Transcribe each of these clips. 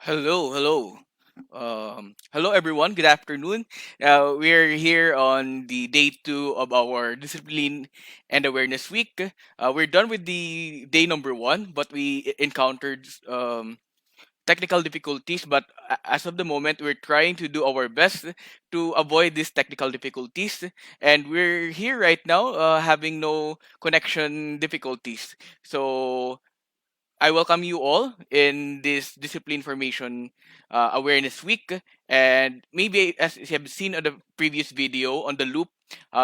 Hello. Hello, everyone. Good afternoon. We're here on the day two of our Discipline and Awareness Week. We're done with the day number one, but we encountered technical difficulties. But as of the moment, we're trying to do our best to avoid these technical difficulties. And we're here right now having no connection difficulties. So I welcome you all in this Discipline Formation Awareness Week. And maybe as you have seen on the previous video on the loop,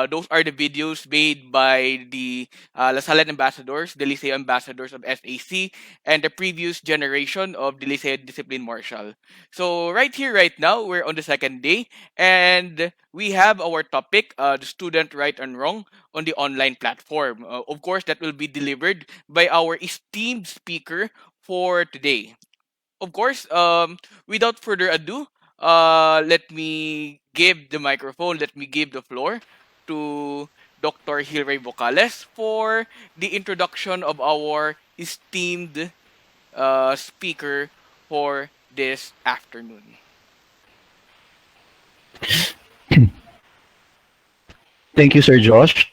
those are the videos made by the Lasallian ambassadors, the Liceo ambassadors of SAC, and the previous generation of the Liceo Discipline Marshal. So right here, right now, we're on the second day, and we have our topic, the student right and wrong on the online platform. Of course, that will be delivered by our esteemed speaker for today. Of course, without further ado, let me give the microphone, let me give the floor to Dr. Hilary Vocales for the introduction of our esteemed speaker for this afternoon. Thank you, Sir Josh.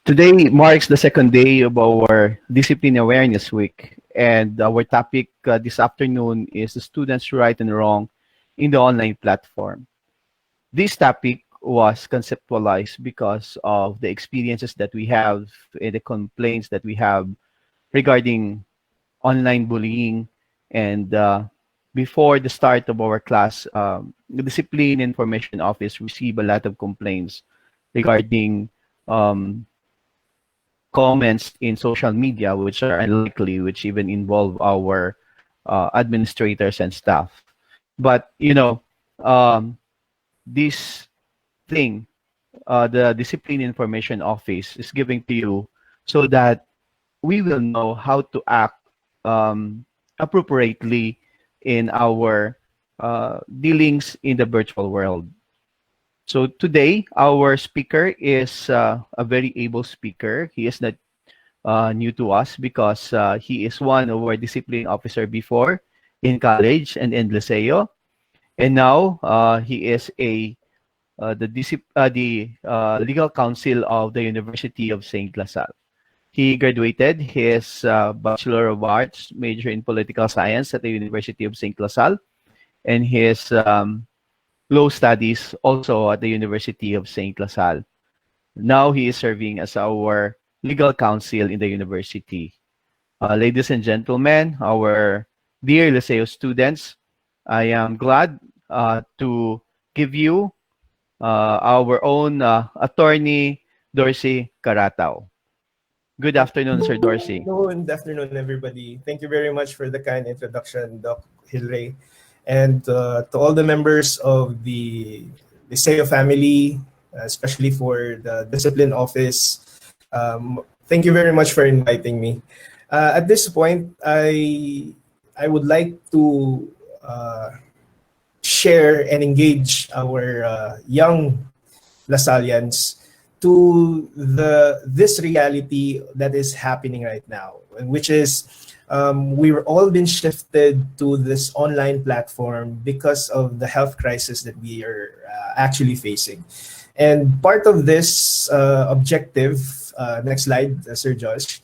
Today marks the second day of our Discipline Awareness Week, and our topic this afternoon is the students' right and wrong in the online platform. This topic was conceptualized because of the experiences that we have and the complaints that we have regarding online bullying. And before the start of our class, the Discipline Information Office received a lot of complaints regarding um, comments in social media which are unlikely, which even involve our administrators and staff. But um, this thing, the Discipline Information Office is giving to you so that we will know how to act appropriately in our dealings in the virtual world. So today, our speaker is a very able speaker. He is not new to us because he is one of our discipline officer before in college and in Liceo, and now he is the legal counsel of the University of Saint LaSalle. He graduated his Bachelor of Arts major in Political Science at the University of Saint LaSalle, and his law studies also at the University of Saint LaSalle. Now he is serving as our legal counsel in the university. Ladies and gentlemen, our dear Liceo students, I am glad to give you our own attorney, Dorsey Caratao. Good afternoon, Sir Dorsey. Good afternoon, everybody. Thank you very much for the kind introduction, Doc Hilray. And to all the members of the Liceo family, especially for the discipline office, thank you very much for inviting me. At this point, I would like to share and engage our young Lasallians to this reality that is happening right now, which is we've all been shifted to this online platform because of the health crisis that we are actually facing. And part of this objective, next slide, Sir Josh,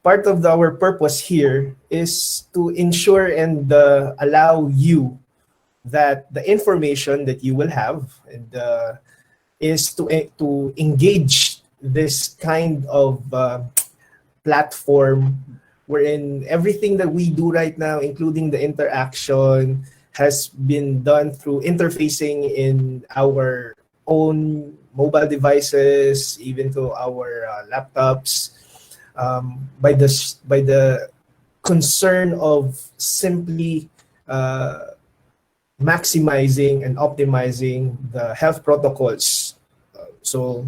part of our purpose here is to ensure and allow you that the information that you will have and is to engage this kind of platform wherein everything that we do right now, including the interaction, has been done through interfacing in our own mobile devices, even to our laptops, by the concern of simply maximizing and optimizing the health protocols. So,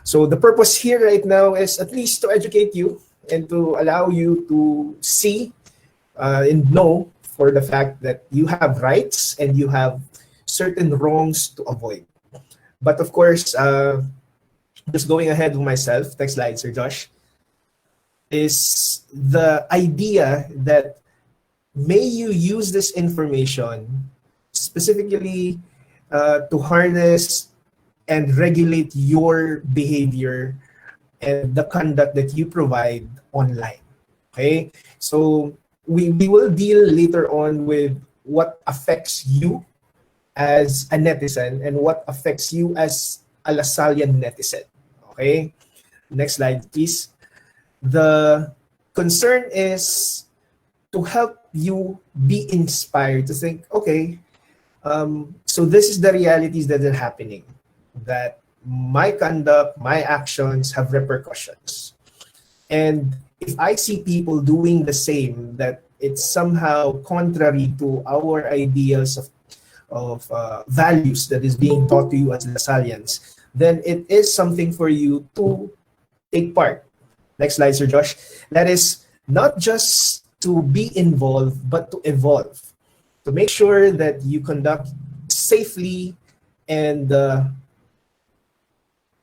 so the purpose here right now is at least to educate you and to allow you to see and know for the fact that you have rights and you have certain wrongs to avoid. But of course, just going ahead with myself, next slide, Sir Josh, is the idea that may you use this information specifically to harness and regulate your behavior and the conduct that you provide online. Okay, so we will deal later on with what affects you as a netizen and what affects you as a Lasallian netizen. Okay, next slide, please. The concern is to help you be inspired to think, okay, so this is the realities that are happening, that my conduct, my actions have repercussions. And if I see people doing the same, that it's somehow contrary to our ideals of values that is being taught to you as Lasallians, then it is something for you to take part. Next slide, Sir Josh. That is not just to be involved, but to evolve, to make sure that you conduct safely and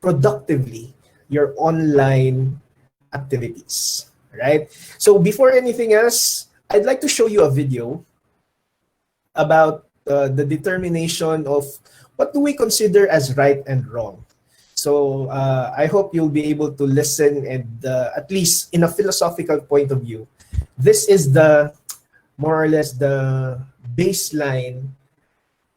productively your online activities, right? So before anything else, I'd like to show you a video about the determination of what do we consider as right and wrong. So I hope you'll be able to listen and at least in a philosophical point of view, this is the more or less the baseline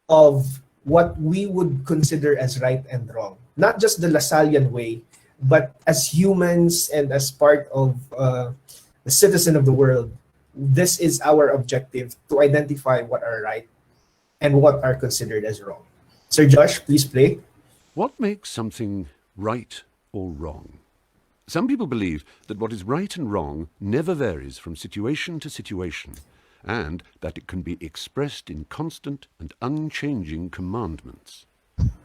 of what we would consider as right and wrong. Not just the Lasallian way, but as humans and as part of the citizen of the world, this is our objective, to identify what are right and what are considered as wrong. Sir Josh, please play. What makes something right or wrong? Some people believe that what is right and wrong never varies from situation to situation, and that it can be expressed in constant and unchanging commandments.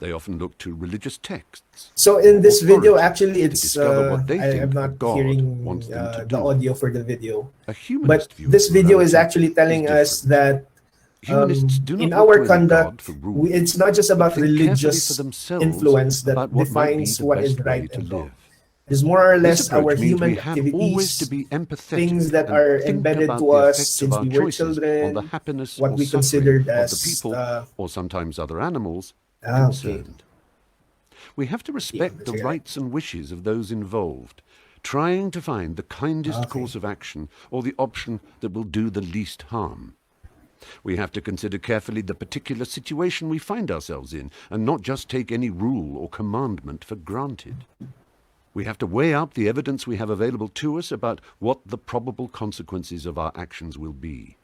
They often look to religious texts. So in this video, authority, actually, to it's discover what they I am think not God hearing wants them to the do. audio for the video, A humanist but view of this video is morality actually telling us different. that Humanists do not in look our to any conduct, God for rules, it's not just but about think carefully for religious themselves influence that about what might be defines the what is best right way to and wrong. live. It's more or This less our approach means we human have always to activities, be empathetic things that and are think embedded about to the us effects of since our we were choices on the children, happiness what or we suffering considered of the as people, or sometimes other animals, okay. concerned. We have to Yeah, respect the check it out. rights and wishes of those involved, trying to find the kindest Okay. course of action or the option that will do the least harm. We have to consider carefully the particular situation we find ourselves in, and not just take any rule or commandment for granted. We have to weigh up the evidence we have available to us about what the probable consequences of our actions will be.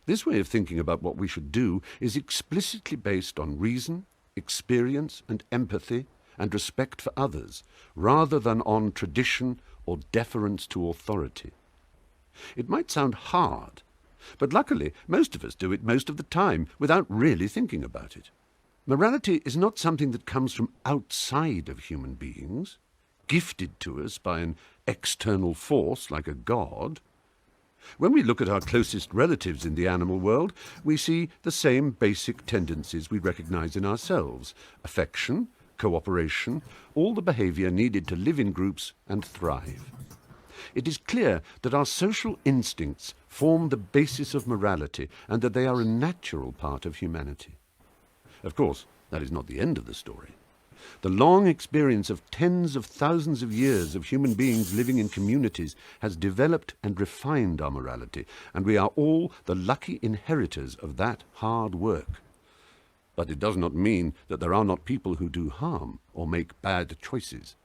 This way of thinking about what we should do is explicitly based on reason, experience, and empathy, and respect for others, rather than on tradition or deference to authority. It might sound hard, but luckily most of us do it most of the time without really thinking about it. Morality is not something that comes from outside of human beings, gifted to us by an external force like a god. When we look at our closest relatives in the animal world, we see the same basic tendencies we recognize in ourselves: affection, cooperation, all the behavior needed to live in groups and thrive. It is clear that our social instincts form the basis of morality and that they are a natural part of humanity. Of course, that is not the end of the story. The long experience of tens of thousands of years of human beings living in communities has developed and refined our morality, and we are all the lucky inheritors of that hard work. But it does not mean that there are not people who do harm or make bad choices.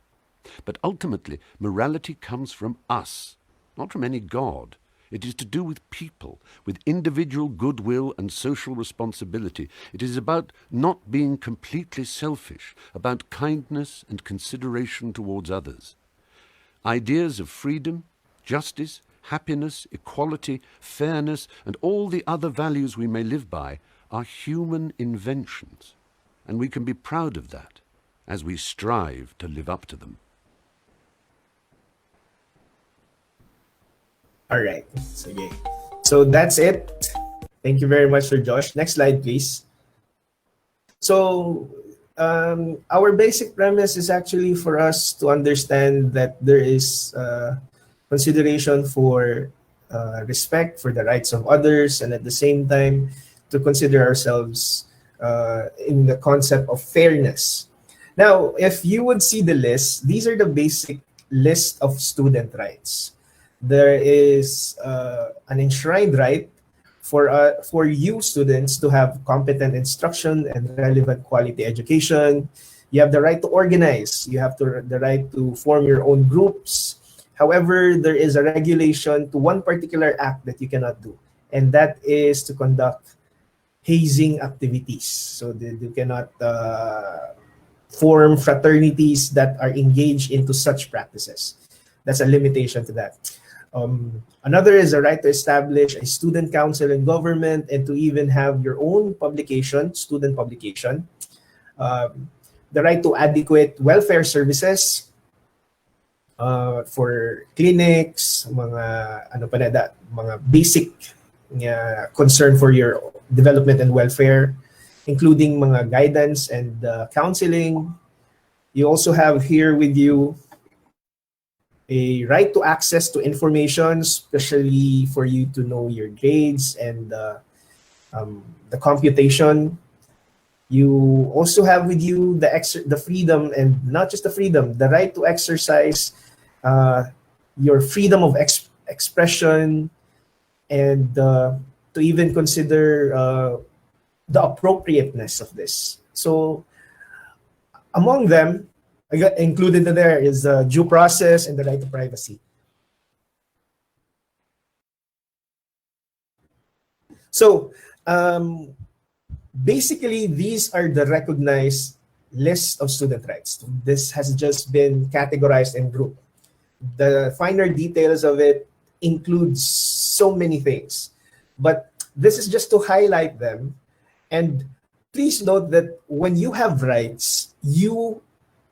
But ultimately, morality comes from us, not from any god. It is to do with people, with individual goodwill and social responsibility. It is about not being completely selfish, about kindness and consideration towards others. Ideas of freedom, justice, happiness, equality, fairness, and all the other values we may live by are human inventions, and we can be proud of that as we strive to live up to them. All right. Sige. So that's it. Thank you very much, Sir Josh. Next slide, please. So our basic premise is actually for us to understand that there is consideration for respect for the rights of others, and at the same time to consider ourselves in the concept of fairness. Now, if you would see the list, these are the basic list of student rights. There is an enshrined right for you students to have competent instruction and relevant quality education. You have the right to organize. You have the right to form your own groups. However, there is a regulation to one particular act that you cannot do, and that is to conduct hazing activities. So that you cannot form fraternities that are engaged into such practices. That's a limitation to that. Another is the right to establish a student council in government and to even have your own publication, student publication. The right to adequate welfare services for clinics, mga basic concern for your development and welfare, including mga guidance and counseling. You also have here with you a right to access to information, especially for you to know your grades and the computation. You also have with you the freedom, and not just the freedom, the right to exercise your freedom of expression, and to even consider the appropriateness of this. So among them, I got included in there is due process and the right to privacy. So basically, these are the recognized list of student rights. This has just been categorized and grouped. The finer details of it includes so many things, but this is just to highlight them. And please note that when you have rights, you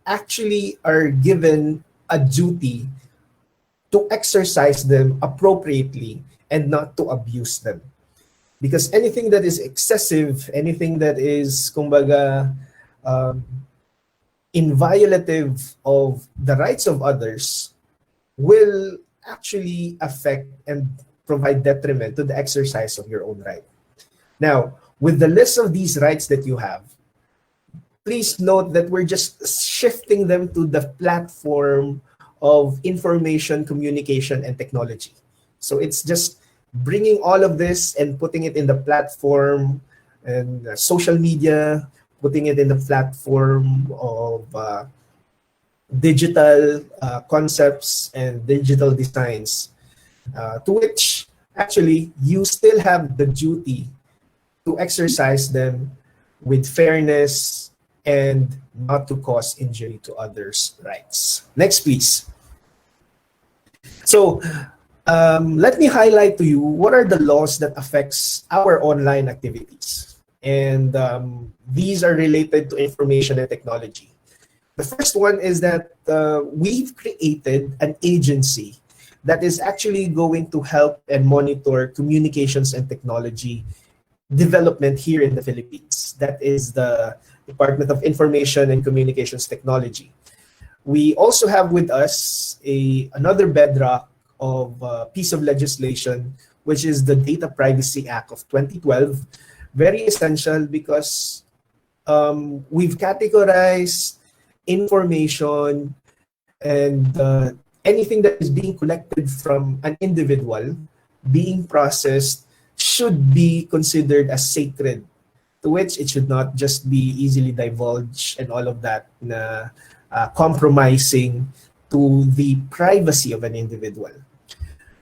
actually are given a duty to exercise them appropriately and not to abuse them. Because anything that is excessive, anything that is, kumbaga, inviolative of the rights of others will actually affect and provide detriment to the exercise of your own right. Now, with the list of these rights that you have, please note that we're just shifting them to the platform of information, communication, and technology. So it's just bringing all of this and putting it in the platform and social media, putting it in the platform of digital concepts and digital designs, to which actually you still have the duty to exercise them with fairness and not to cause injury to others' rights. Next, please. So let me highlight to you what are the laws that affects our online activities. And these are related to information and technology. The first one is that we've created an agency that is actually going to help and monitor communications and technology development here in the Philippines. That is the Department of Information and Communications Technology. We also have with us another bedrock of piece of legislation, which is the Data Privacy Act of 2012. Very essential because we've categorized information and anything that is being collected from an individual being processed should be considered as sacred, to which it should not just be easily divulged and all of that, compromising to the privacy of an individual.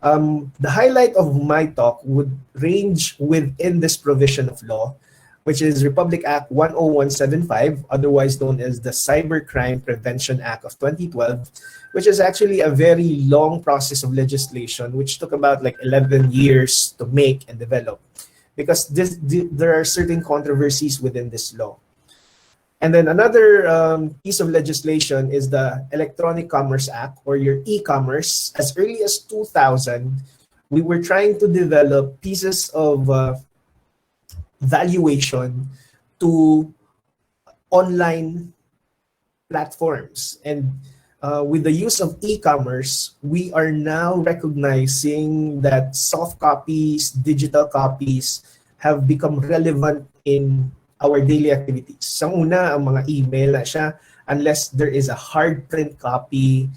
The highlight of my talk would range within this provision of law, which is Republic Act 10175, otherwise known as the Cybercrime Prevention Act of 2012, which is actually a very long process of legislation, which took about like 11 years to make and develop, because there are certain controversies within this law. And then another piece of legislation is the Electronic Commerce Act, or your e-commerce. As early as 2000, we were trying to develop pieces of valuation to online platforms. And with the use of e-commerce, we are now recognizing that soft copies, digital copies have become relevant in our daily activities. Sa una, ang mga email na siya, unless there is a hard print copy,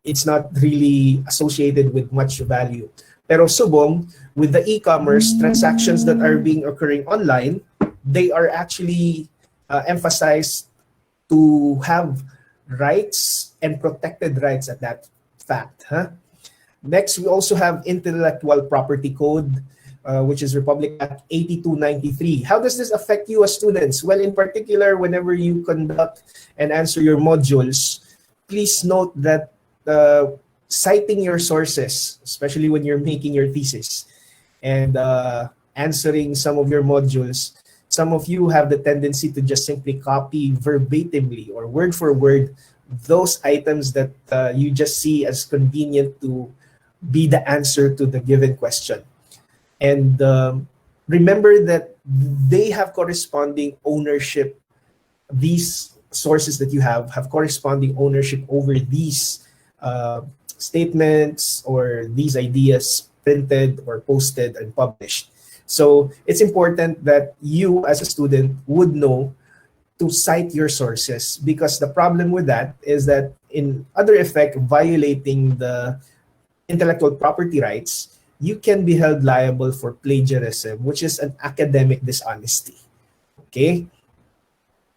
it's not really associated with much value. Pero subong, with the e-commerce transactions that are being occurring online, they are actually emphasized to have rights and protected rights at that fact. Huh? Next, we also have Intellectual Property Code, which is Republic Act 8293. How does this affect you as students? Well, in particular, whenever you conduct and answer your modules, please note that citing your sources, especially when you're making your thesis and answering some of your modules, some of you have the tendency to just simply copy verbatimly or word for word those items that you just see as convenient to be the answer to the given question. And remember that they have corresponding ownership. These sources that you have corresponding ownership over these statements or these ideas printed or posted and published. So it's important that you as a student would know to cite your sources, because the problem with that is that in other effect, violating the intellectual property rights, you can be held liable for plagiarism, which is an academic dishonesty. Okay?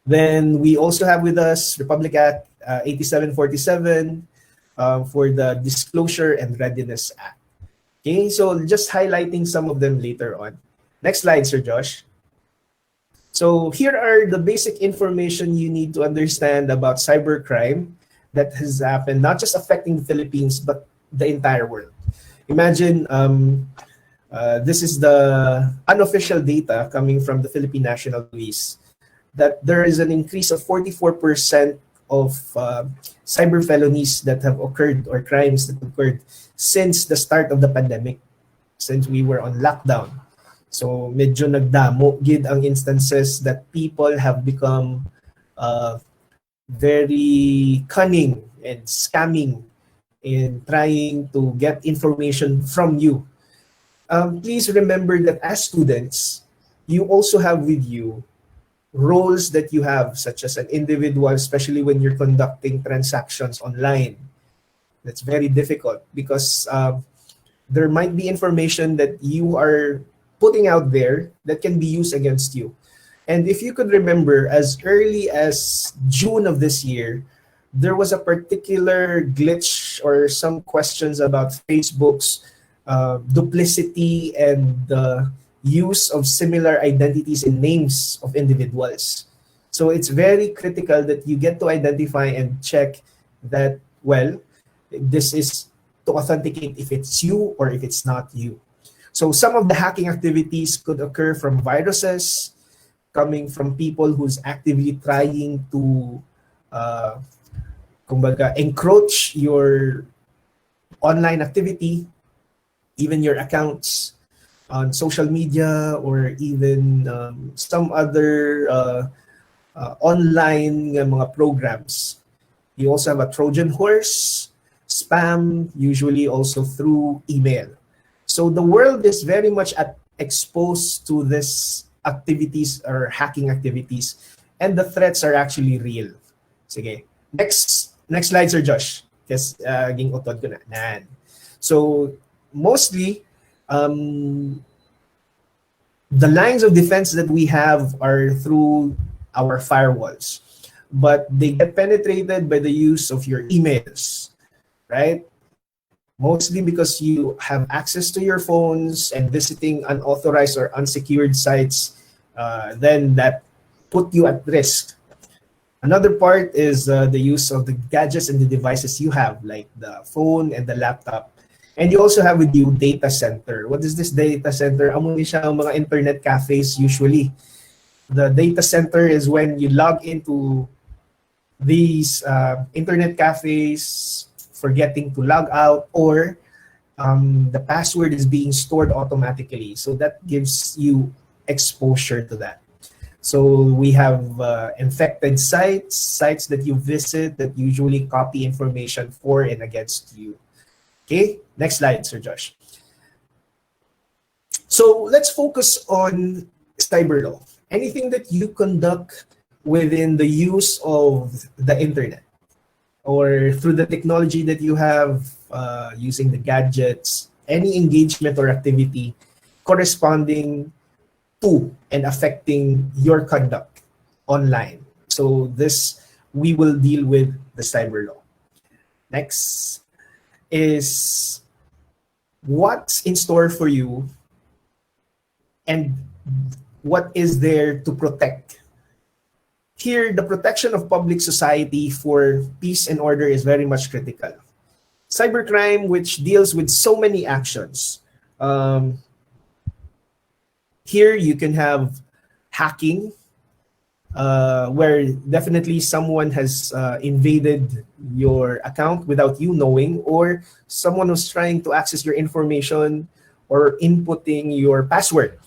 Then we also have with us Republic Act 8747 for the Disclosure and Readiness Act. Okay, so just highlighting some of them later on. Next slide, Sir Josh. So here are the basic information you need to understand about cybercrime that has happened, not just affecting the Philippines, but the entire world. Imagine this is the unofficial data coming from the Philippine National Police, that there is an increase of 44% of cyber felonies that have occurred, or crimes that occurred since the start of the pandemic, since we were on lockdown. So medyo nagdamo gid ang instances that people have become very cunning and scamming in trying to get information from you. Please remember that as students, you also have with you roles that you have, such as an individual, especially when you're conducting transactions online. That's very difficult because there might be information that you are putting out there that can be used against you. And if you could remember, as early as June of this year, there was a particular glitch or some questions about Facebook's duplicity and the use of similar identities and names of individuals. So it's very critical that you get to identify and check that, well, this is to authenticate if it's you or if it's not you. So some of the hacking activities could occur from viruses, coming from people who's actively trying to kumbaga, encroach your online activity, even your accounts on social media, or even some other online mga programs. You also have a Trojan horse, spam, usually also through email. So the world is very much exposed to this activities or hacking activities, and the threats are actually real. Sige. Next slide, Sir Josh. Kasi ging utod ko na. Nan. So mostly, the lines of defense that we have are through our firewalls, but they get penetrated by the use of your emails, right? Mostly because you have access to your phones and visiting unauthorized or unsecured sites, then that put you at risk. Another part is the use of the gadgets and the devices you have, like the phone and the laptop. And you also have with you data center. What is this data center? Amo ni siya ang mga internet cafes usually. The data center is when you log into these internet cafes, forgetting to log out, or the password is being stored automatically. So that gives you exposure to that. So we have infected sites, sites that you visit that usually copy information for and against you. Okay, next slide, Sir Josh. So let's focus on cyber law. Anything that you conduct within the use of the internet or through the technology that you have using the gadgets, any engagement or activity corresponding to and affecting your conduct online. So this, we will deal with the cyber law. Next is what's in store for you and what is there to protect. Here, the protection of public society for peace and order is very much critical. Cybercrime, which deals with so many actions. Here, you can have hacking, where definitely someone has invaded your account without you knowing, or someone who's trying to access your information or inputting your password.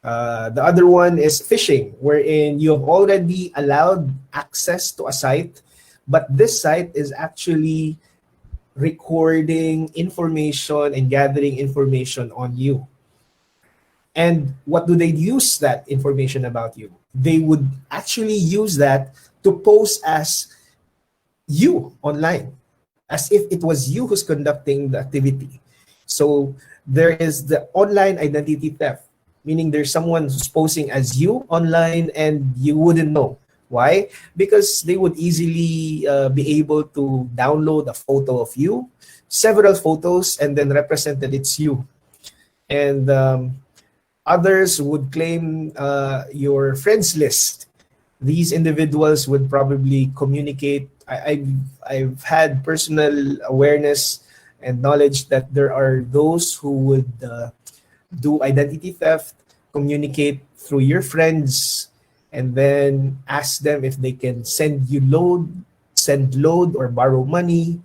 The other one is phishing, wherein you have already allowed access to a site, but this site is actually recording information and gathering information on you. And what do they use that information about you? They would actually use that to pose as you online, as if it was you who's conducting the activity. So there is the online identity theft, meaning there's someone who's posing as you online and you wouldn't know. Why? Because they would easily be able to download a photo of you, several photos, and then represent that it's you. And others would claim your friends list. These individuals would probably communicate. I've had personal awareness and knowledge that there are those who would do identity theft, communicate through your friends, and then ask them if they can send load or borrow money.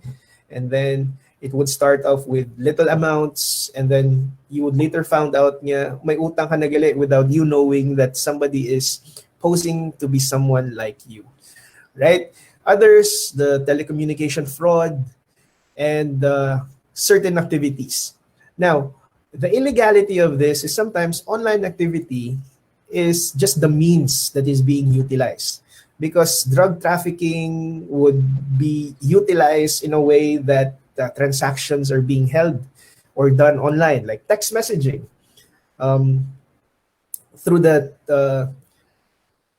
And then it would start off with little amounts, and then you would later found out niya may utang ka na gali without you knowing that somebody is posing to be someone like you, right? Others, the telecommunication fraud and certain activities. Now, the illegality of this is sometimes online activity is just the means that is being utilized, because drug trafficking would be utilized in a way that transactions are being held or done online, like text messaging. Through that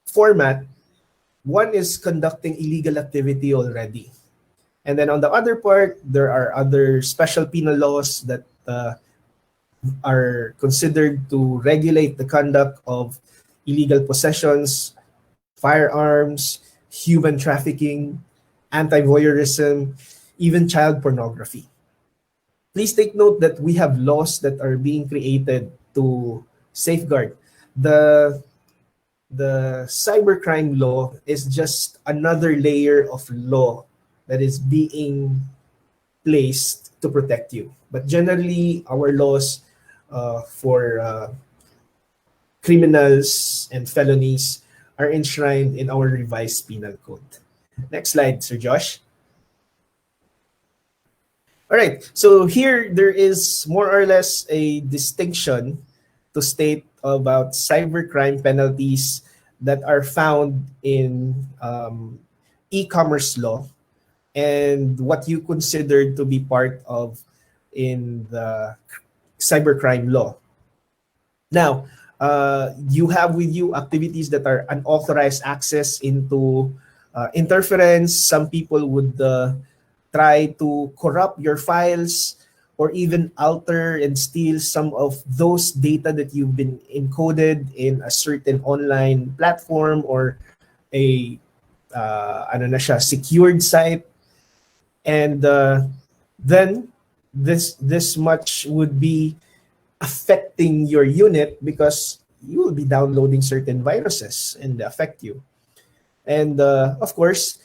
format, one is conducting illegal activity already. And then on the other part, there are other special penal laws that are considered to regulate the conduct of illegal possessions, firearms, human trafficking, anti-voyeurism, even child pornography. Please take note that we have laws that are being created to safeguard. The cybercrime law is just another layer of law that is being placed to protect you. But generally, our laws for criminals and felonies are enshrined in our revised penal code. Next slide, Sir Josh. All right, so here there is more or less a distinction to state about cybercrime penalties that are found in e-commerce law and what you consider to be part of in the cybercrime law. Now, you have with you activities that are unauthorized access into interference. Some people would try to corrupt your files or even alter and steal some of those data that you've been encoded in a certain online platform or a secured site. And then this much would be affecting your unit because you will be downloading certain viruses and affect you. And of course,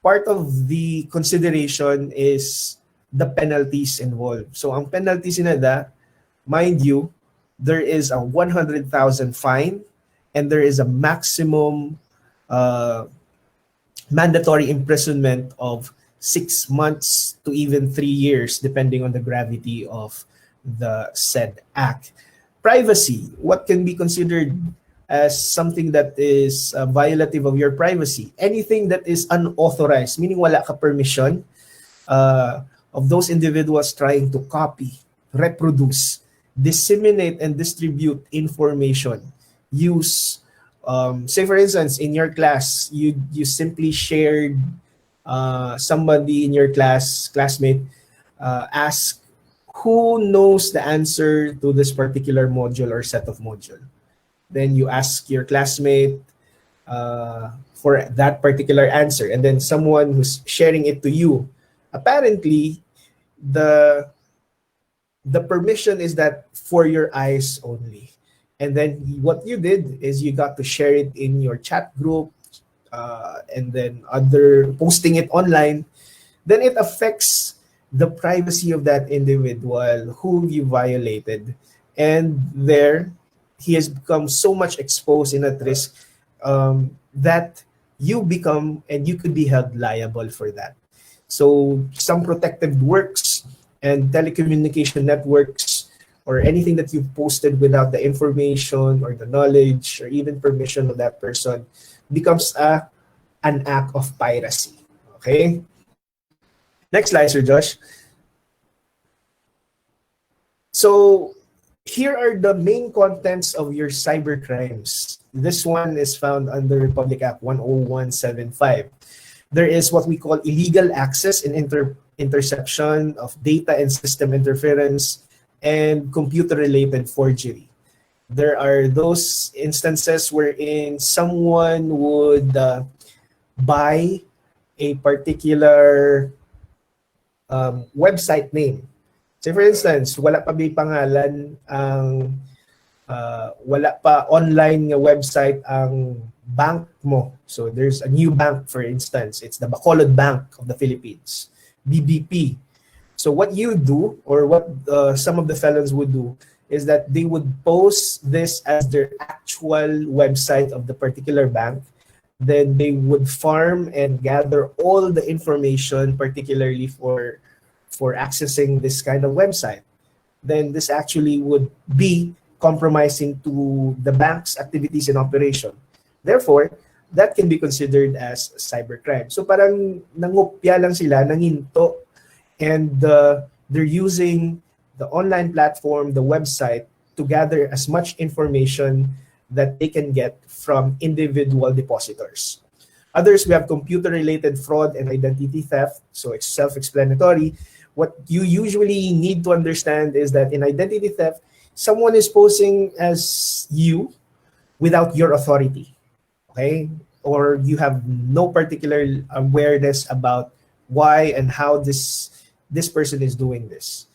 part of the consideration is the penalties involved. So ang penalties nila, mind you, there is a 100,000 fine and there is a maximum uh, mandatory imprisonment of 6 months to even 3 years, depending on the gravity of the said act. Privacy, what can be considered as something that is violative of your privacy? Anything that is unauthorized, meaning wala ka permission of those individuals trying to copy, reproduce, disseminate, and distribute information. Use, say for instance, in your class, you simply shared somebody in your classmate, ask who knows the answer to this particular module or set of module. Then you ask your classmate for that particular answer, and then someone who's sharing it to you, apparently the the permission is that for your eyes only. And then what you did is you got to share it in your chat group, and then other posting it online. Then it affects the privacy of that individual who you violated, and there he has become so much exposed and at risk, that you become and you could be held liable for that. So some protective works and telecommunication networks, or anything that you've posted without the information or the knowledge or even permission of that person, becomes an act of piracy. Okay? Next slide, Sir Josh. So here are the main contents of your cyber crimes. This one is found under Republic Act 10175. There is what we call illegal access and interception of data and system interference, and computer-related forgery. There are those instances wherein someone would buy a particular website name. Say for instance, wala pa may pangalan ang wala pa online nga website ang bank mo. So there's a new bank, for instance. It's the Bacolod Bank of the Philippines, BBP. So what you do, or what some of the felons would do, is that they would post this as their actual website of the particular bank. Then they would farm and gather all the information, particularly for accessing this kind of website. Then this actually would be compromising to the bank's activities and operation. Therefore, that can be considered as cybercrime. So parang nangupya lang sila, nanginto, and they're using the online platform, the website, to gather as much information that they can get from individual depositors. Others, we have computer-related fraud and identity theft. So it's self-explanatory. What you usually need to understand is that in identity theft, someone is posing as you without your authority, okay? Or you have no particular awareness about why and how this person is doing this.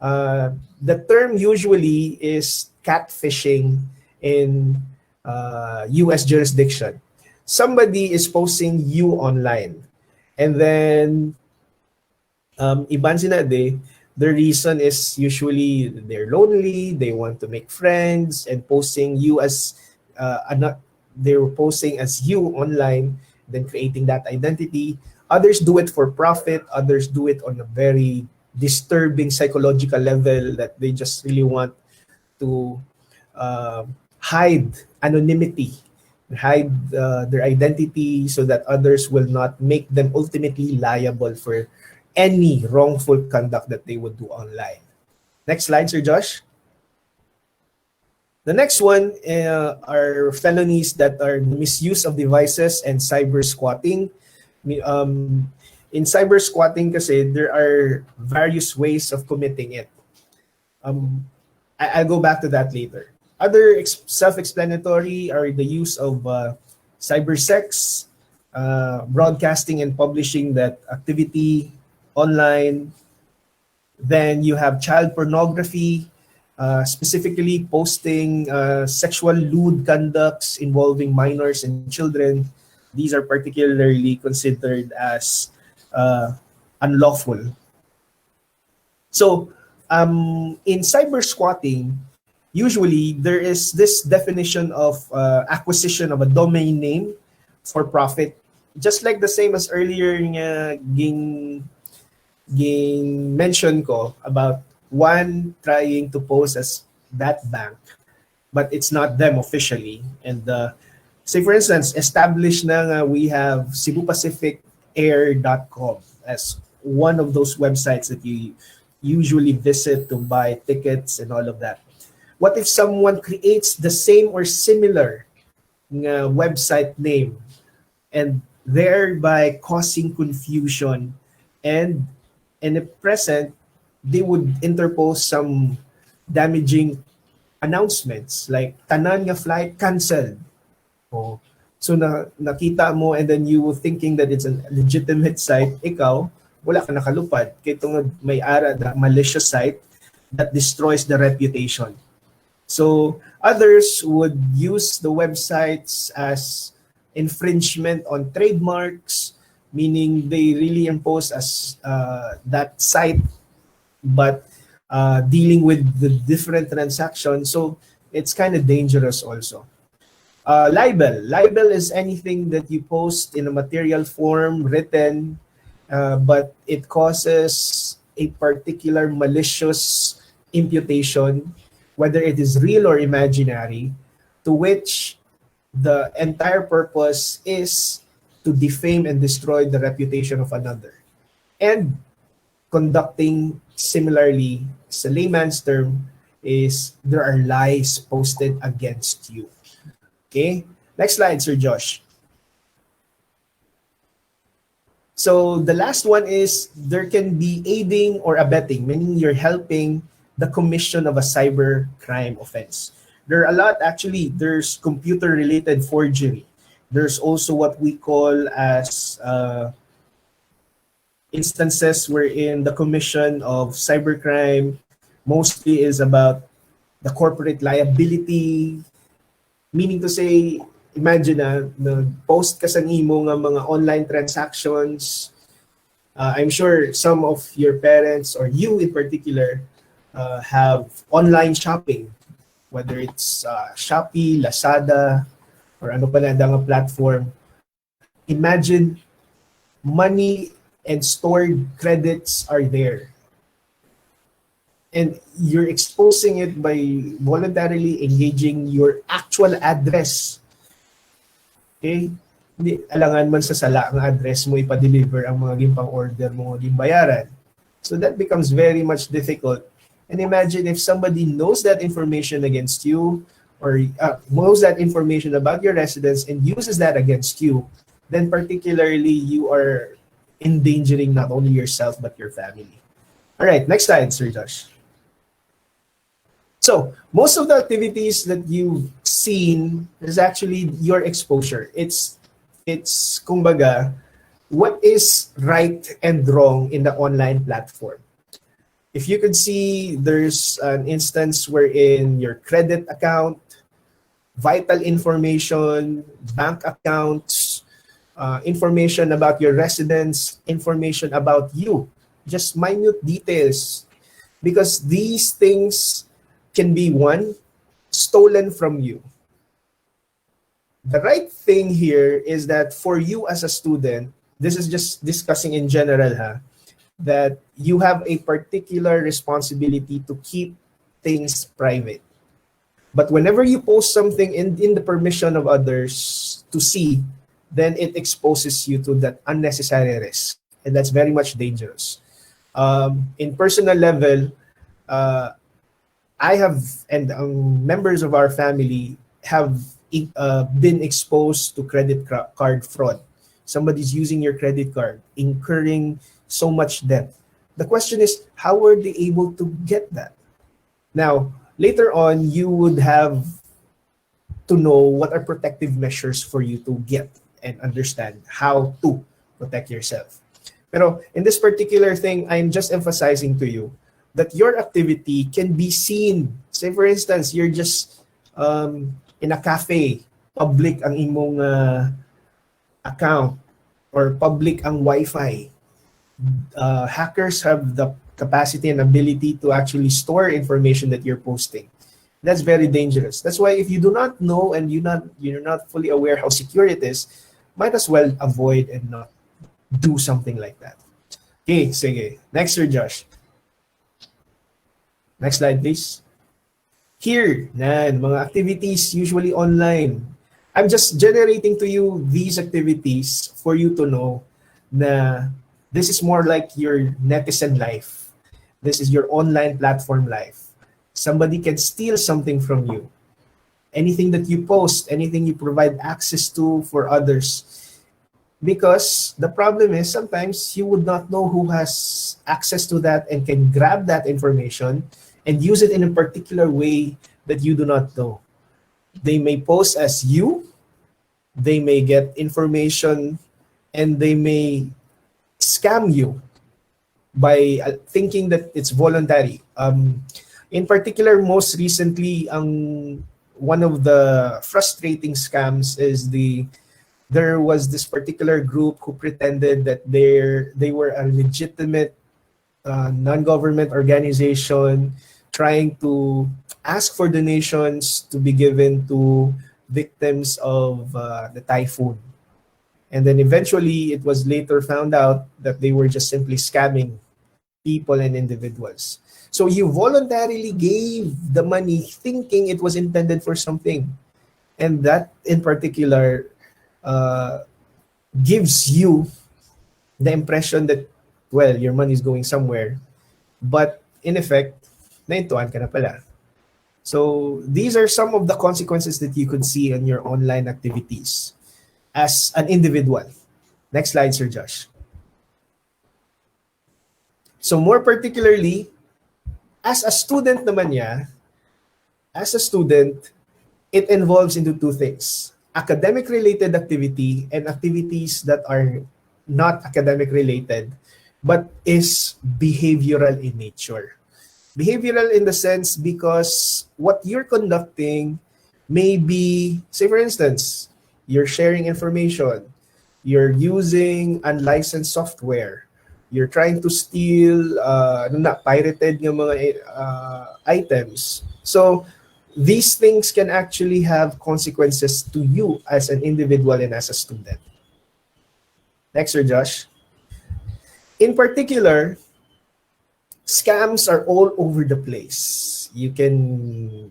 The term usually is catfishing in U.S. jurisdiction. Somebody is posting you online, and then iban sinade, the reason is usually they're lonely, they want to make friends, and posting you as they're posting as you online, then creating that identity. Others do it for profit, others do it on a very disturbing psychological level, that they just really want to hide anonymity, hide their identity, so that others will not make them ultimately liable for any wrongful conduct that they would do online. Next slide, Sir Josh. The next one are felonies that are misuse of devices and cyber squatting. In cyber squatting kasi, there are various ways of committing it. I'll go back to that later. Other self-explanatory are the use of cyber sex, broadcasting and publishing that activity online. Then you have child pornography, specifically posting sexual lewd conducts involving minors and children. These are particularly considered as unlawful. So in cyber squatting, usually there is this definition of acquisition of a domain name for profit, just like the same as earlier nga ging mention ko about one trying to pose as that bank, but it's not them officially. And say for instance, established na nga we have cebupacificair.com as one of those websites that you usually visit to buy tickets and all of that. What if someone creates the same or similar nga website name and thereby causing confusion, and in the present they would interpose some damaging announcements like tanan nga flight canceled. Oh. So nakita mo, and then you were thinking that it's a legitimate site, ikaw wala ka nakalupad kay tungod may ara na malicious site that destroys the reputation. So others would use the websites as infringement on trademarks, meaning they really impose as that site, but dealing with the different transactions. So it's kind of dangerous also. Libel. Libel is anything that you post in a material form, written, but it causes a particular malicious imputation, whether it is real or imaginary, to which the entire purpose is to defame and destroy the reputation of another. And conducting similarly, sa layman's term, is there are lies posted against you. Okay? Next slide, Sir Josh. So the last one is there can be aiding or abetting, meaning you're helping the commission of a cyber crime offense. There are a lot, actually. There's computer-related forgery. There's also what we call as instances wherein the commission of cybercrime mostly is about the corporate liability, meaning to say, imagine post ka sa imo nga mga online transactions. I'm sure some of your parents or you in particular have online shopping, whether it's Shopee, Lazada, or ano pa na nga platform. Imagine money and stored credits are there. And you're exposing it by voluntarily engaging your actual address. Okay? Hindi alangan man sa sala ang address mo ipa-deliver ang mga gimpang order mo, gimbayaran. So that becomes very much difficult. And imagine if somebody knows that information against you, or knows that information about your residence and uses that against you, then particularly you are endangering not only yourself but your family. All right, next slide, Sir Josh. So most of the activities that you've seen is actually your exposure. It's kumbaga, what is right and wrong in the online platform. If you could see, there's an instance wherein your credit account, vital information, bank accounts, information about your residence, information about you, just minute details, because these things can be, one, stolen from you. The right thing here is that for you as a student, this is just discussing in general, that you have a particular responsibility to keep things private. But whenever you post something in the permission of others to see, then it exposes you to that unnecessary risk. And that's very much dangerous. In personal level, I have, and members of our family have been exposed to credit card fraud. Somebody's using your credit card, incurring so much debt. The question is, how were they able to get that? Now, later on, you would have to know what are protective measures for you to get and understand how to protect yourself. Pero in this particular thing, I'm just emphasizing to you that your activity can be seen. Say for instance, you're just in a cafe, public ang imong account, or public ang Wi-Fi. Hackers have the capacity and ability to actually store information that you're posting. That's very dangerous. That's why if you do not know and you're not fully aware how secure it is, might as well avoid and not do something like that. Okay, sige. Next, Sir Josh. Next slide, please. Here, mga activities usually online. I'm just generating to you these activities for you to know na this is more like your netizen life. This is your online platform life. Somebody can steal something from you. Anything that you post, anything you provide access to for others. Because the problem is sometimes you would not know who has access to that and can grab that information and use it in a particular way that you do not know. They may post as you, they may get information, and they may scam you by thinking that it's voluntary. In particular, most recently, one of the frustrating scams is there was this particular group who pretended that they were a legitimate non-government organization trying to ask for donations to be given to victims of the typhoon. And then eventually it was later found out that they were just simply scamming people and individuals. So you voluntarily gave the money thinking it was intended for something. And that in particular gives you the impression that, well, your money is going somewhere. But in effect, naintuan ka na pala. So these are some of the consequences that you could see in your online activities as an individual. Next slide, Sir Josh. So more particularly, as a student naman niya, as a student, it involves into two things. Academic-related activity and activities that are not academic-related, but is behavioral in nature. Behavioral in the sense because what you're conducting may be, say for instance, you're sharing information, you're using unlicensed software, you're trying to steal pirated ng mga items. So these things can actually have consequences to you as an individual and as a student. Next, Sir Josh. In particular, scams are all over the place. You can,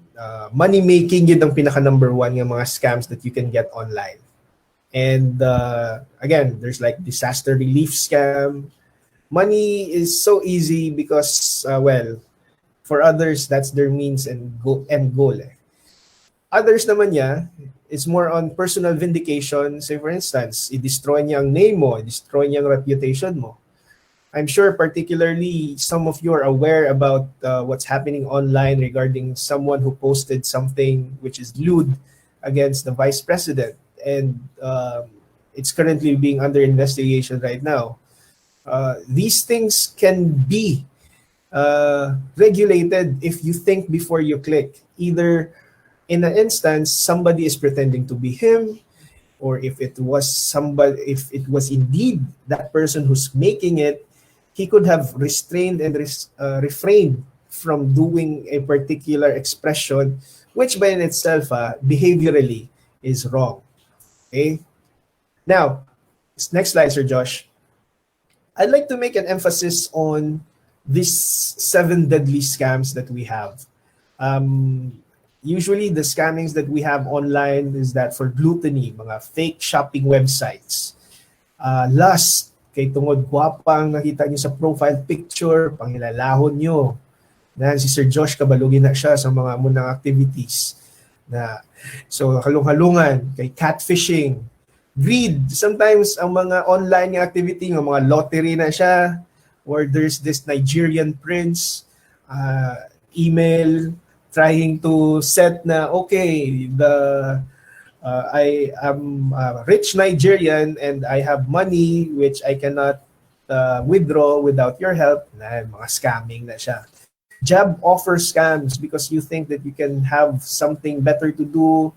money making yun ang pinaka number one ng mga scams that you can get online. And again, there's like disaster relief scam. Money is so easy because, well, for others, that's their means and goal. Others naman niya, it's more on personal vindication. Say for instance, i-destroy niya ang name mo, i-destroy niya ang reputation mo. I'm sure particularly some of you are aware about what's happening online regarding someone who posted something which is lewd against the vice president. And it's currently being under investigation right now. These things can be regulated if you think before you click. Either in an instance, somebody is pretending to be him, or if it was indeed that person who's making it, he could have restrained and refrained from doing a particular expression, which by in itself, behaviorally, is wrong. Okay? Now, next slide, Sir Josh. I'd like to make an emphasis on these 7 deadly scams that we have. Usually, the scammings that we have online is that for gluttony, mga fake shopping websites. Lust, kay tungod gwapang nakita nyo sa profile picture, panghilalahon nyo. Si Sir Josh, kabalugin na siya sa mga munang activities. So, halung-halungan, kay catfishing, greed. Sometimes, ang mga online activity, ng mga lottery na siya, or there's this Nigerian prince, email, trying to set na, okay, I am a rich Nigerian and I have money which I cannot withdraw without your help. Mga scamming na siya. Job offer scams because you think that you can have something better to do.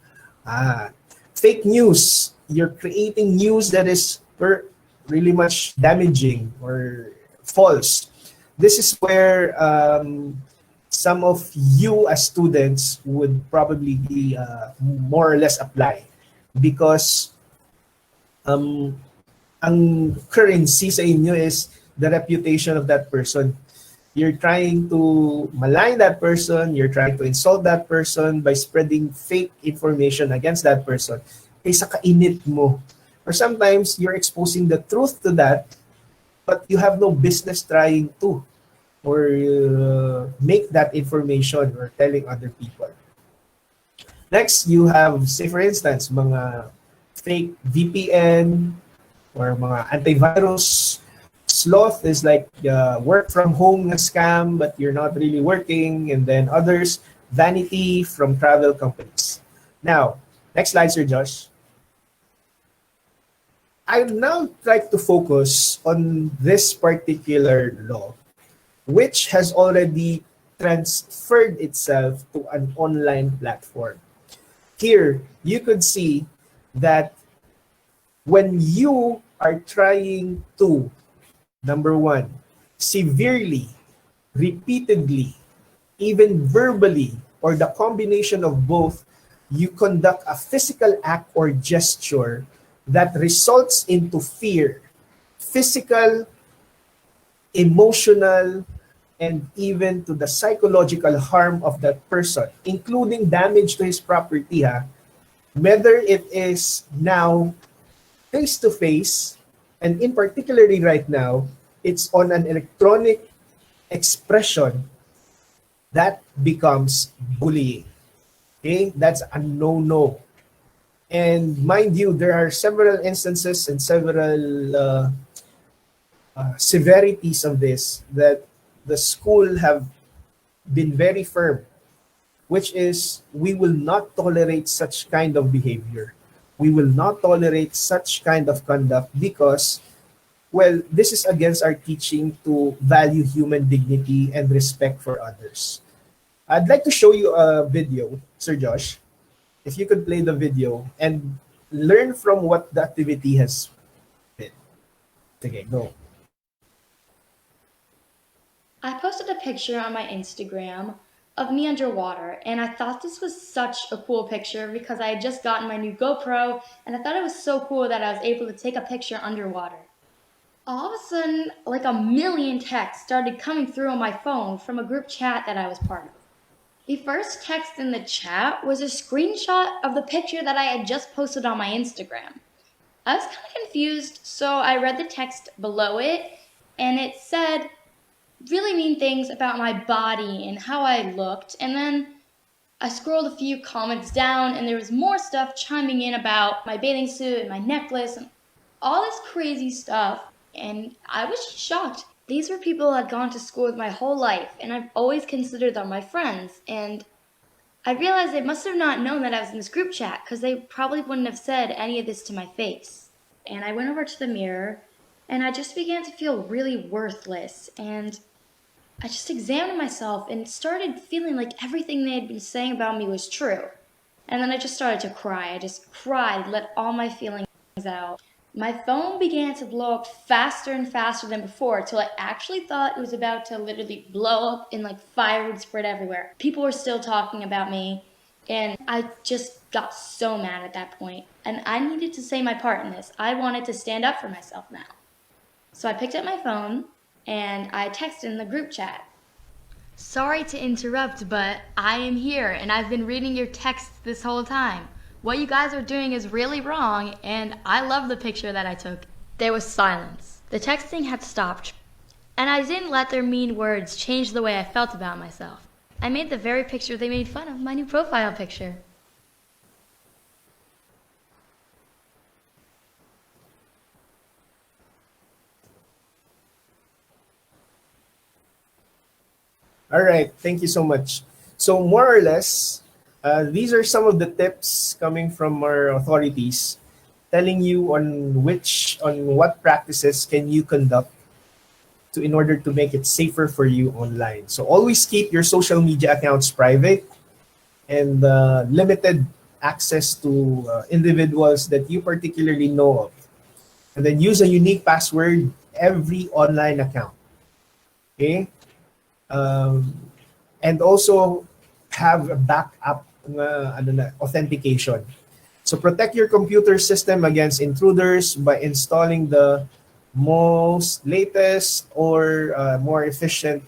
Fake news. You're creating news that is really much damaging or false. This is where some of you as students would probably be more or less apply because um, ang currency sa inyo is the reputation of that person. You're trying to malign that person, you're trying to insult that person by spreading fake information against that person. Kaysa kainit mo. Or sometimes you're exposing the truth to that, but you have no business trying to or make that information or telling other people. Next, you have, say for instance, mga fake VPN or mga antivirus. Sloth is like work from home na scam, but you're not really working. And then others, vanity from travel companies. Now, next slide, Sir Josh. I now try to focus on this particular law, which has already transferred itself to an online platform. Here, you could see that when you are trying to, number one, severely, repeatedly, even verbally, or the combination of both, you conduct a physical act or gesture that results into fear, physical, emotional, and even to the psychological harm of that person, including damage to his property, whether it is now face-to-face, and in particularly right now, it's on an electronic expression that becomes bullying. Okay, that's a no-no. And mind you, there are several instances and several severities of this that the school have been very firm, which is we will not tolerate such kind of behavior. We will not tolerate such kind of conduct because, well, this is against our teaching to value human dignity and respect for others. I'd like to show you a video, Sir Josh. If you could play the video and learn from what the activity has been. Okay, go. I posted a picture on my Instagram of me underwater, and I thought this was such a cool picture because I had just gotten my new GoPro, and I thought it was so cool that I was able to take a picture underwater. All of a sudden, like a million texts started coming through on my phone from a group chat that I was part of. The first text in the chat was a screenshot of the picture that I had just posted on my Instagram. I was kind of confused, so I read the text below it, and it said really mean things about my body and how I looked, and then I scrolled a few comments down, and there was more stuff chiming in about my bathing suit and my necklace and all this crazy stuff, and I was just shocked. These were people I'd gone to school with my whole life, and I've always considered them my friends, and I realized they must have not known that I was in this group chat because they probably wouldn't have said any of this to my face. And I went over to the mirror, and I just began to feel really worthless, and I just examined myself and started feeling like everything they had been saying about me was true. And then I just started to cry. I just cried, let all my feelings out. My phone began to blow up faster and faster than before till I actually thought it was about to literally blow up and like fire would spread everywhere. People were still talking about me, and I just got so mad at that point. And I needed to say my part in this. I wanted to stand up for myself now. So I picked up my phone and I texted in the group chat. Sorry to interrupt, but I am here and I've been reading your texts this whole time. What you guys are doing is really wrong, and I love the picture that I took. There was silence. The texting had stopped, and I didn't let their mean words change the way I felt about myself. I made the very picture they made fun of my new profile picture. All right, thank you so much. So more or less, these are some of the tips coming from our authorities telling you on what practices can you conduct in order to make it safer for you online. So always keep your social media accounts private and limited access to individuals that you particularly know of. And then use a unique password every online account. Okay? and also have a backup authentication. So protect your computer system against intruders by installing the most latest or more efficient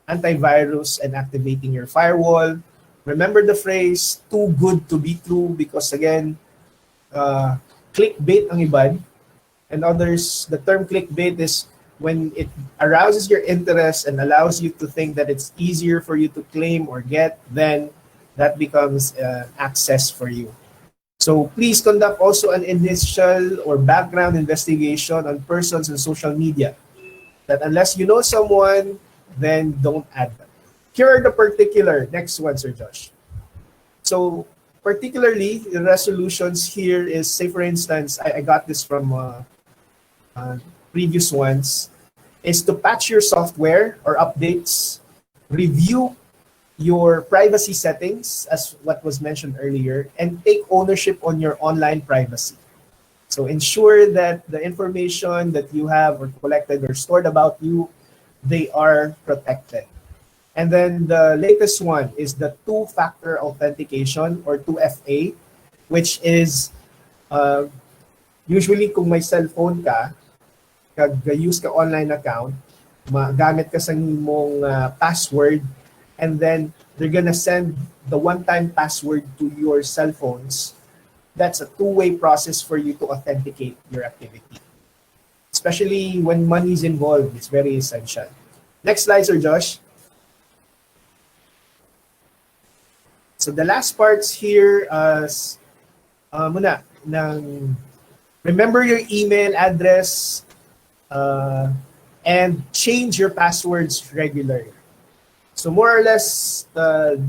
antivirus and activating your firewall. Remember the phrase too good to be true, because again, uh, clickbait ang iban, and others, the term clickbait is when it arouses your interest and allows you to think that it's easier for you to claim or get, then that becomes access for you. So please conduct also an initial or background investigation on persons in social media, that unless you know someone, then don't add them. Here are the particular, next one, Sir Josh. So particularly, the resolutions here is, say for instance, I got this from uh, previous ones, is to patch your software or updates, review your privacy settings, as what was mentioned earlier, and take ownership on your online privacy. So ensure that the information that you have or collected or stored about you, they are protected. And then the latest one is the two-factor authentication, or 2FA, which is uh, usually kung may cellphone ka, kag-use ka online account, magamit ka sa imong password, and then they're gonna send the one-time password to your cell phones. That's a two-way process for you to authenticate your activity. Especially when money is involved, it's very essential. Next slide, Sir Josh. So the last parts here is muna ng remember your email address and change your passwords regularly. So more or less,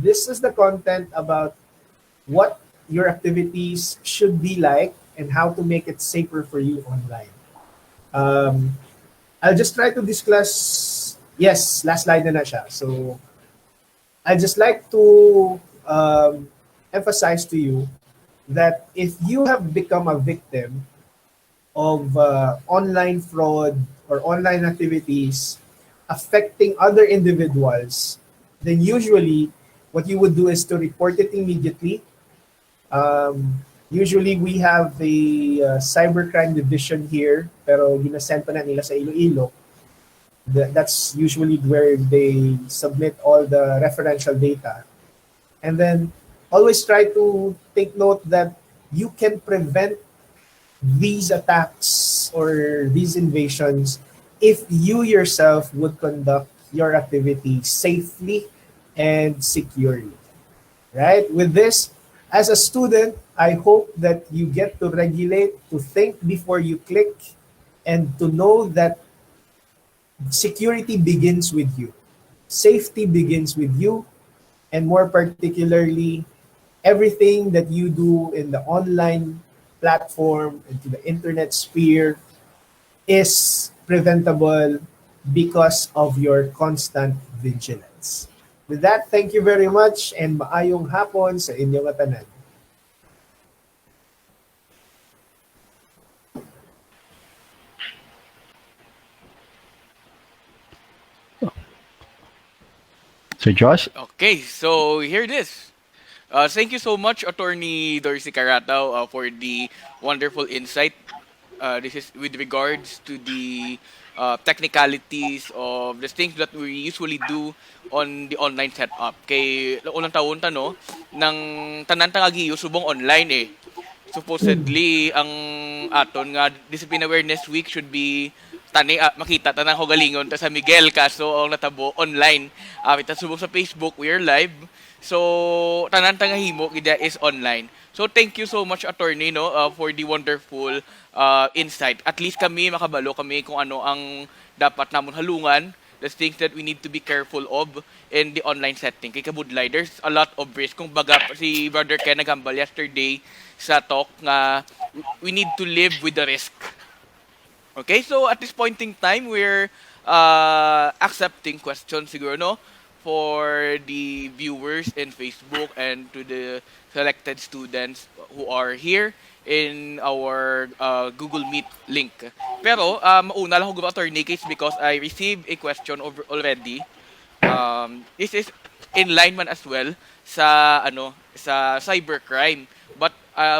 this is the content about what your activities should be like and how to make it safer for you online. Um, I'll just try to discuss. Yes, last slide na siya. So I just like to emphasize to you that if you have become a victim of online fraud or online activities affecting other individuals, then usually what you would do is to report it immediately. Usually we have the cybercrime division here, pero ginasend pa na nila sa Iloilo. That's usually where they submit all the referential data. And then always try to take note that you can prevent these attacks or these invasions if you yourself would conduct your activity safely and securely. Right? With this, as a student, I hope that you get to regulate, to think before you click, and to know that security begins with you. Safety begins with you, and more particularly, everything that you do in the online platform and to the internet sphere is preventable because of your constant vigilance. With that, thank you very much and maayong hapon sa inyong tanan. Sir Josh? Okay, so here it is. Thank you so much, Attorney Dorsey Caratao, for the wonderful insight. This is with regards to the technicalities of the things that we usually do on the online setup. Kay unang taon ta no, ng tanan tangagiyo subong online eh. Supposedly ang aton nga discipline awareness week should be makita tanang hogalingon ta sa Miguel, kaso ang natabo online. Kita subong sa Facebook, we are live. So tanan tanga himo gida is online. So thank you so much, attorney, no, for the wonderful insight. At least kami makabalo kami kung ano ang dapat namon halungan, the things that we need to be careful of in the online setting. Kay kabudlay, there's a lot of risk. Kung baga si Brother Ken nagambal yesterday sa talk nga we need to live with the risk. Okay, so at this point in time, we're accepting questions siguro, no? For the viewers in Facebook and to the selected students who are here in our Google Meet link. Pero, mauna lang ako attorney case because I received a question over already. This is in line man as well sa sa cybercrime, but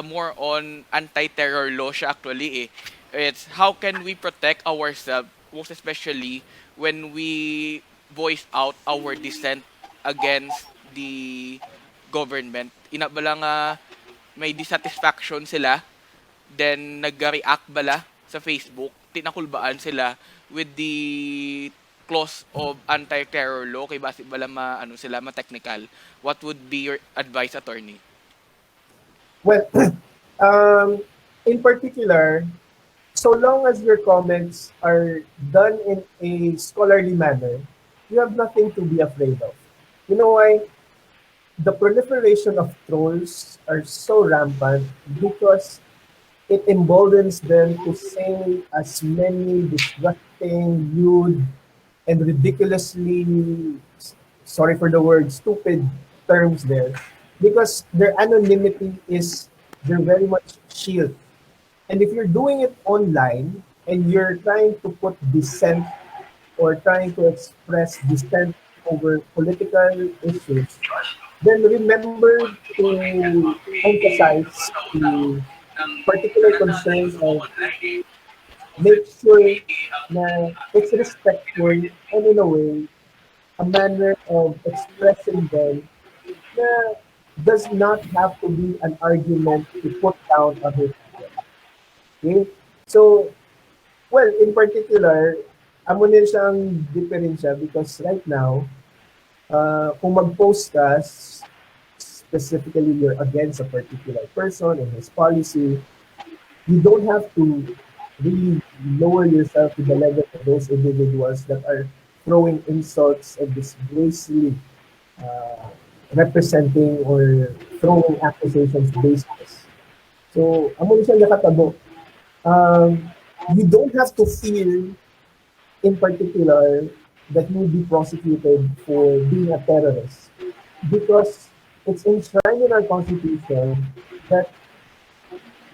more on anti-terror law siya actually eh. It's how can we protect ourselves, most especially when we voice out our dissent against the government. Ina bala nga may dissatisfaction sila, then nag-react bala sa Facebook, tinakulbaan sila with the clause of anti-terror law kay basi bala sila ma-technical. What would be your advice, attorney? Well, um, in particular, so long as your comments are done in a scholarly manner, you have nothing to be afraid of. You know why? The proliferation of trolls are so rampant because it emboldens them to say as many disgusting, lewd, and ridiculously, sorry for the word, stupid terms there, because their anonymity is they're very much shield. And if you're doing it online and you're trying to put dissent or trying to express dissent over political issues, then remember to emphasize the particular concern of make sure na it's respectful and in a way, a manner of expressing them na does not have to be an argument to put down other people. Okay? So, well, in particular, amo din siyang diferensya because right now, kung mag-post ka, specifically you're against a particular person and his policy, you don't have to really lower yourself to the level of those individuals that are throwing insults and disgracefully uh, representing or throwing accusations baseless. So, amo ni siya nakatabo. You don't have to fear, in particular, that you will be prosecuted for being a terrorist because it's enshrined in our constitution that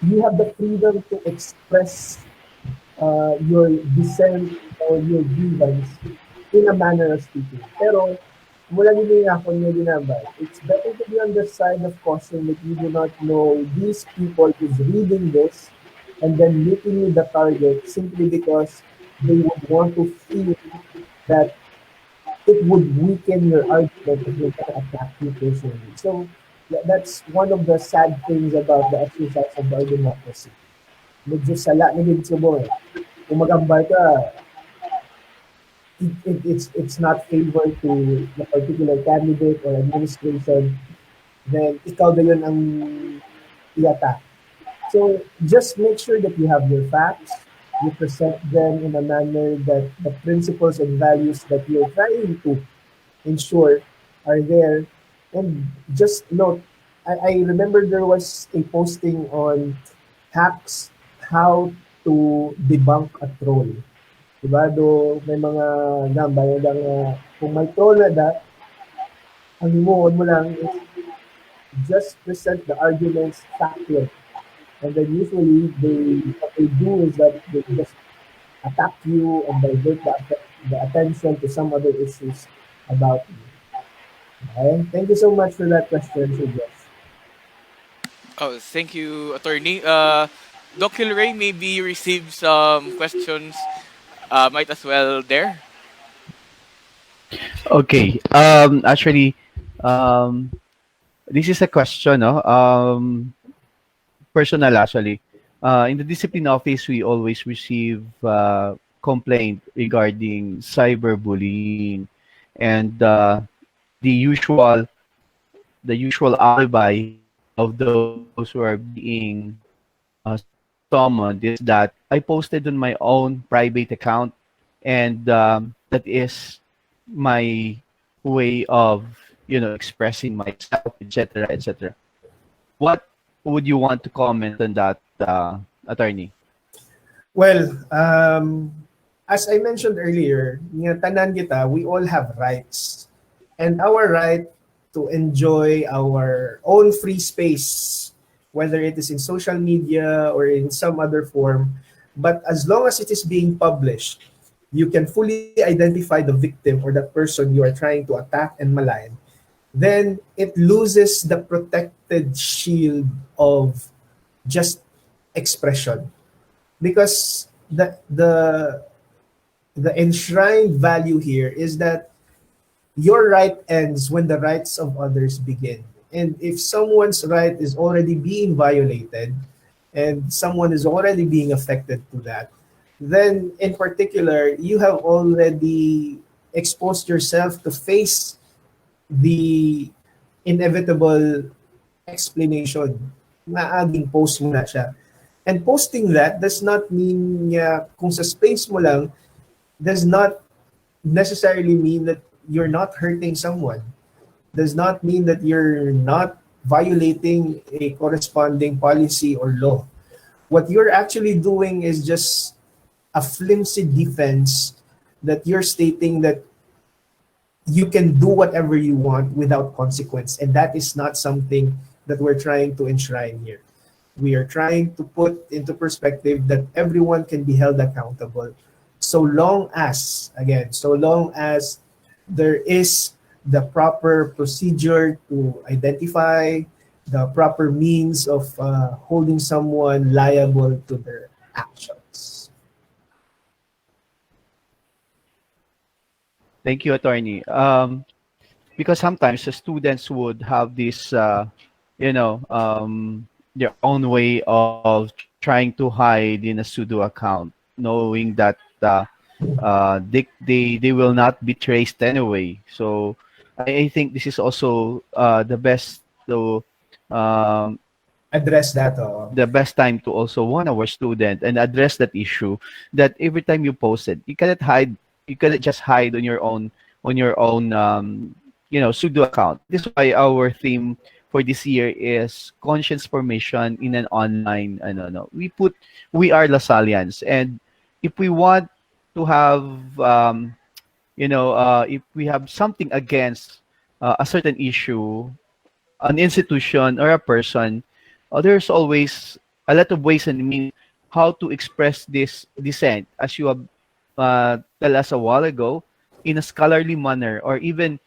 you have the freedom to express your dissent or your grievance in a manner of speaking. Pero, mula nila ako niya dinambay, it's better to be on the side of caution that you do not know these people who's reading this and then making you the target simply because they would want to feel that it would weaken your argument if you're going to attack you personally. So, that's one of the sad things about the exercise of our democracy. Medyo sala ni Vince mo eh. Kung magambal ka, it's not favor to the particular candidate or administration, then ikaw na yun ang i-attack. So just make sure that you have your facts, you present them in a manner that the principles and values that you're trying to ensure are there. And just note, I remember there was a posting on hacks, how to debunk a troll. Diba? Do may mga gambay lang kung may troll na da, ang himuon mo lang is just present the arguments factual. And then usually what they do is that they just attack you and divert the attention to some other issues about you. Okay? Thank you so much for that question, Sir Jeff. Oh, thank you, attorney. Doc Hilray, maybe you received some questions. Might as well there. Okay. Actually, um, this is a question, no? Personal actually. In the discipline office, we always receive complaint regarding cyberbullying, and the usual the usual alibi of those who are being summoned is that I posted on my own private account, and that is my way of expressing myself, etc., etc. What would you want to comment on that, attorney? Well, as I mentioned earlier, nga tanan kita, we all have rights. And our right to enjoy our own free space, whether it is in social media or in some other form, but as long as it is being published, you can fully identify the victim or that person you are trying to attack and malign. then it loses the protected shield of just expression, because the enshrined value here is that your right ends when the rights of others begin. And if someone's right is already being violated and someone is already being affected to that, then in particular, you have already exposed yourself to face the inevitable explanation na aging post mo na siya. And posting that does not mean kung sa space mo lang, does not necessarily mean that you're not hurting someone. Does not mean that you're not violating a corresponding policy or law. What you're actually doing is just a flimsy defense that you're stating that you can do whatever you want without consequence. And that is not something that we're trying to enshrine here. We are trying to put into perspective that everyone can be held accountable so long as, again, so long as there is the proper procedure to identify the proper means of holding someone liable to their actions. Thank you, attorney. Because sometimes the students would have this, their own way of trying to hide in a pseudo account, knowing that they will not be traced anyway. So I think this is also the best to um, Address that. Oh. the best time to also warn our student and address that issue, that every time you post it, you cannot just hide on your own pseudo account. This is why our theme for this year is conscience formation in an online, I don't know, we are Lasallians, and if we want to have if we have something against a certain issue, an institution or a person, there's always a lot of ways and means how to express this dissent, as you have tell us a while ago, in a scholarly manner, or even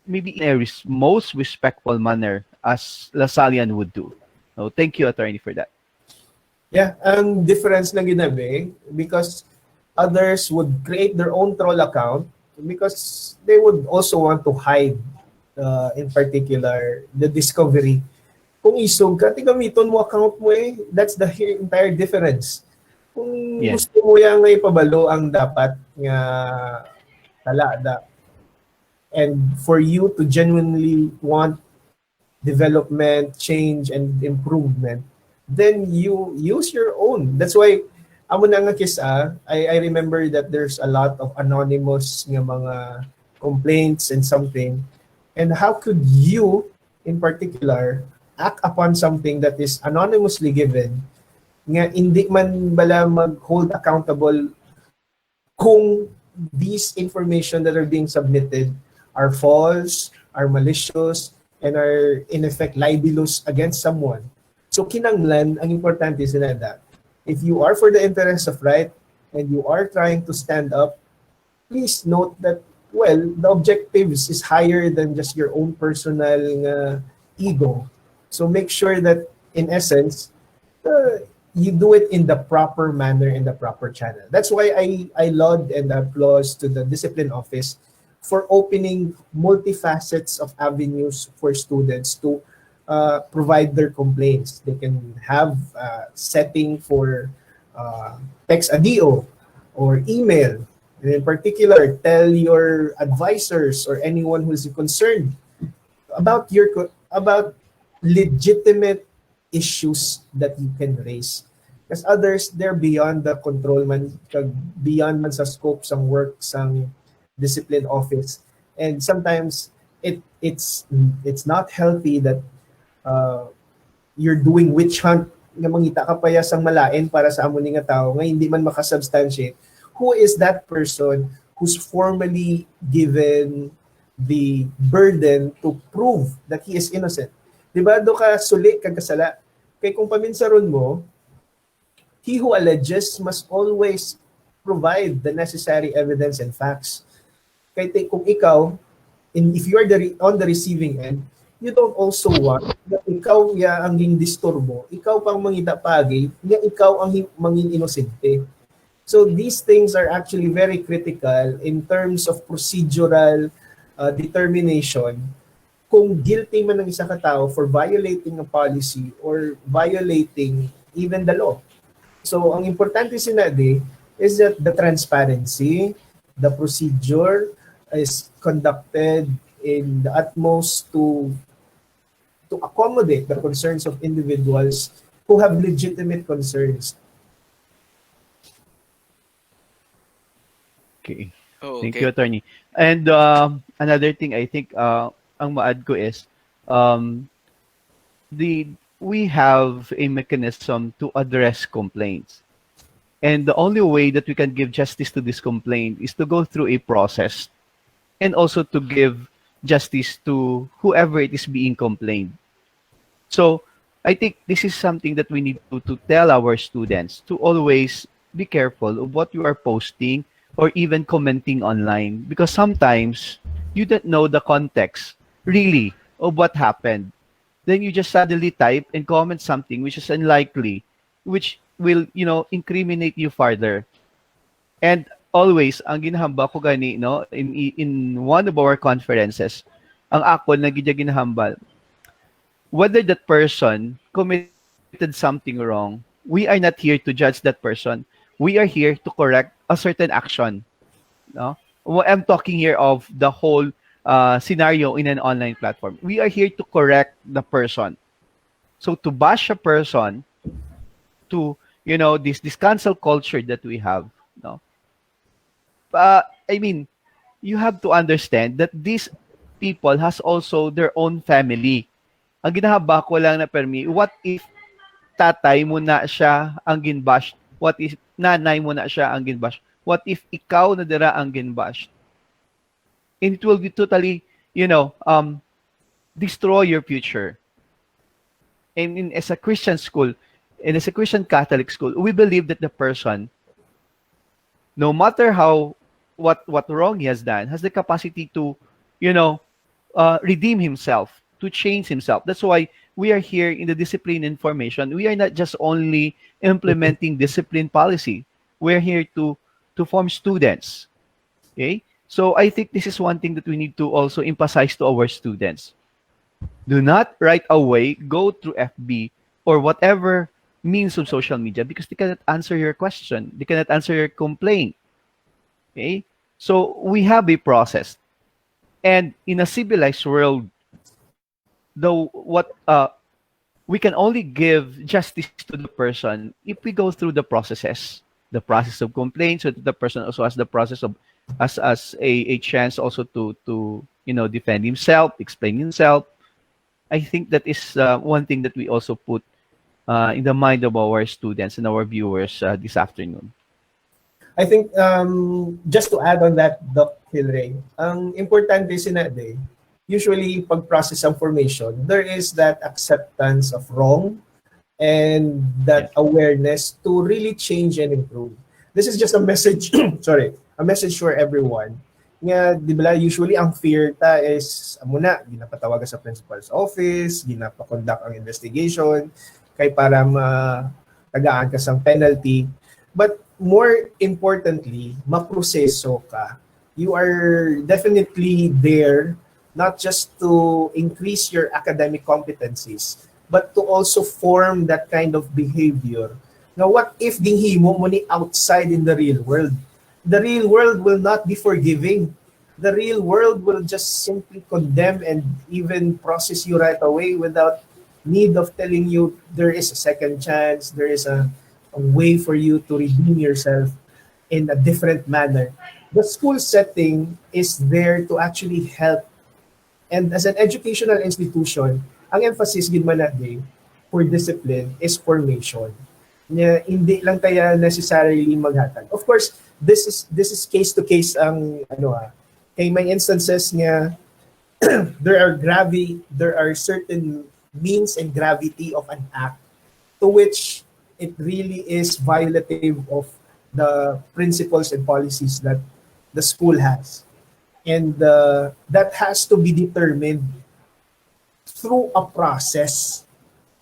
maybe in a most respectful manner, as Lasallian would do. So thank you, attorney, for that. Yeah, ang difference na ginabi, because others would create their own troll account because they would also want to hide, in particular, the discovery. Kung isog ka, gamiton mo account mo eh. That's the entire difference. Kung Yeah. gusto mo yang nga ipabalo ang dapat nga talada, and for you to genuinely want development, change, and improvement, then you use your own. That's why, amo na nga kisa, I remember that there's a lot of anonymous nga mga complaints and something. And how could you, in particular, act upon something that is anonymously given, nga hindi man bala mag-hold accountable kung these information that are being submitted are false, are malicious, and are in effect libelous against someone. So kinanglan, ang importante is that if you are for the interest of right and you are trying to stand up, please note that, well, the objectives is higher than just your own personal ego. So make sure that, in essence, you do it in the proper manner, in the proper channel. That's why I laud and applause to the discipline office for opening multifacets of avenues for students to provide their complaints. They can have setting for text a DO or email. And in particular, tell your advisors or anyone who is concerned about about legitimate issues that you can raise. Because others, they're beyond the control man, beyond man sa scope sang work sang discipline office. And sometimes it's not healthy that you're doing witch hunt nga mangita ka pa sang malain para sa amo ni nga tao nga hindi man makasubstantiate who is that person who's formally given the burden to prove that he is innocent. Diba, do ka suli kag kasala. Kay kung paminsaron mo, he who alleges must always provide the necessary evidence and facts. Kay kung ikaw, And if you are on the receiving end, you don't also want na ikaw ya ang disturbo, ikaw pang mangita pagi, nga ikaw ang mangin inosente. So these things are actually very critical in terms of procedural determination kung guilty man ng isa ka tao for violating a policy or violating even the law. So ang importante sinadi is that the transparency, the procedure is conducted in the utmost to accommodate the concerns of individuals who have legitimate concerns. Okay. Oh, Thank you, okay. attorney. And another thing I think ang ma-add ko is um, the we have a mechanism to address complaints. And the only way that we can give justice to this complaint is to go through a process and also to give justice to whoever it is being complained. So I think this is something that we need to tell our students to always be careful of what you are posting or even commenting online because sometimes you don't know the context really of what happened. Then you just suddenly type and comment something which is unlikely, which will, incriminate you further. And always, ang ginahamba ko gani, no, in one of our conferences, ang ako na ginahambal, whether that person committed something wrong, we are not here to judge that person. We are here to correct a certain action. No? I'm talking here of the whole scenario in an online platform. We are here to correct the person. So to bash a person, to this cancel culture that we have, no. I mean, you have to understand that these people has also their own family. Ang ginahaba ko lang na permi, what if tatay mo na siya ang ginbash? What if nanay mo na siya ang ginbash? What if ikaw na dira ang ginbash? And it will be totally, destroy your future. And as a Christian school, and as a Christian Catholic school, we believe that the person, no matter how what wrong he has done, has the capacity to, redeem himself, to change himself. That's why we are here in the discipline information. We are not just only implementing discipline policy. We're here to form students. Okay? So I think this is one thing that we need to also emphasize to our students. Do not right away go through FB or whatever means of social media because they cannot answer your question. They cannot answer your complaint. Okay? So we have a process. And in a civilized world, though we can only give justice to the person if we go through the process of complaint, so that the person also has the process of as a chance also to defend himself, explain himself. I think that is one thing that we also put in the mind of our students and our viewers this afternoon. I think just to add on that, Doc Hilray, ang importante sinade, usually pag-process ang formation, there is that acceptance of wrong and that Yes. awareness to really change and improve. This is just a message, sorry, a message for everyone. Nga, di ba, usually ang fear ta is, muna, ginapatawagan sa principal's office, ginapakonduct ang investigation, kay para tagaan ka sang penalty. But more importantly, maproseso ka. You are definitely there not just to increase your academic competencies, but to also form that kind of behavior. Now, what if dinghimo mo ni outside in the real world? The real world will not be forgiving. The real world will just simply condemn and even process you right away without need of telling you there is a second chance, there is a way for you to redeem yourself in a different manner. The school setting is there to actually help. And as an educational institution, ang emphasis gid man natin for discipline is formation. Nya hindi lang tayo necessarily maghatag. Of course, this is case to case ang kay may instances nga there are certain means and gravity of an act to which it really is violative of the principles and policies that the school has. and that has to be determined through a process.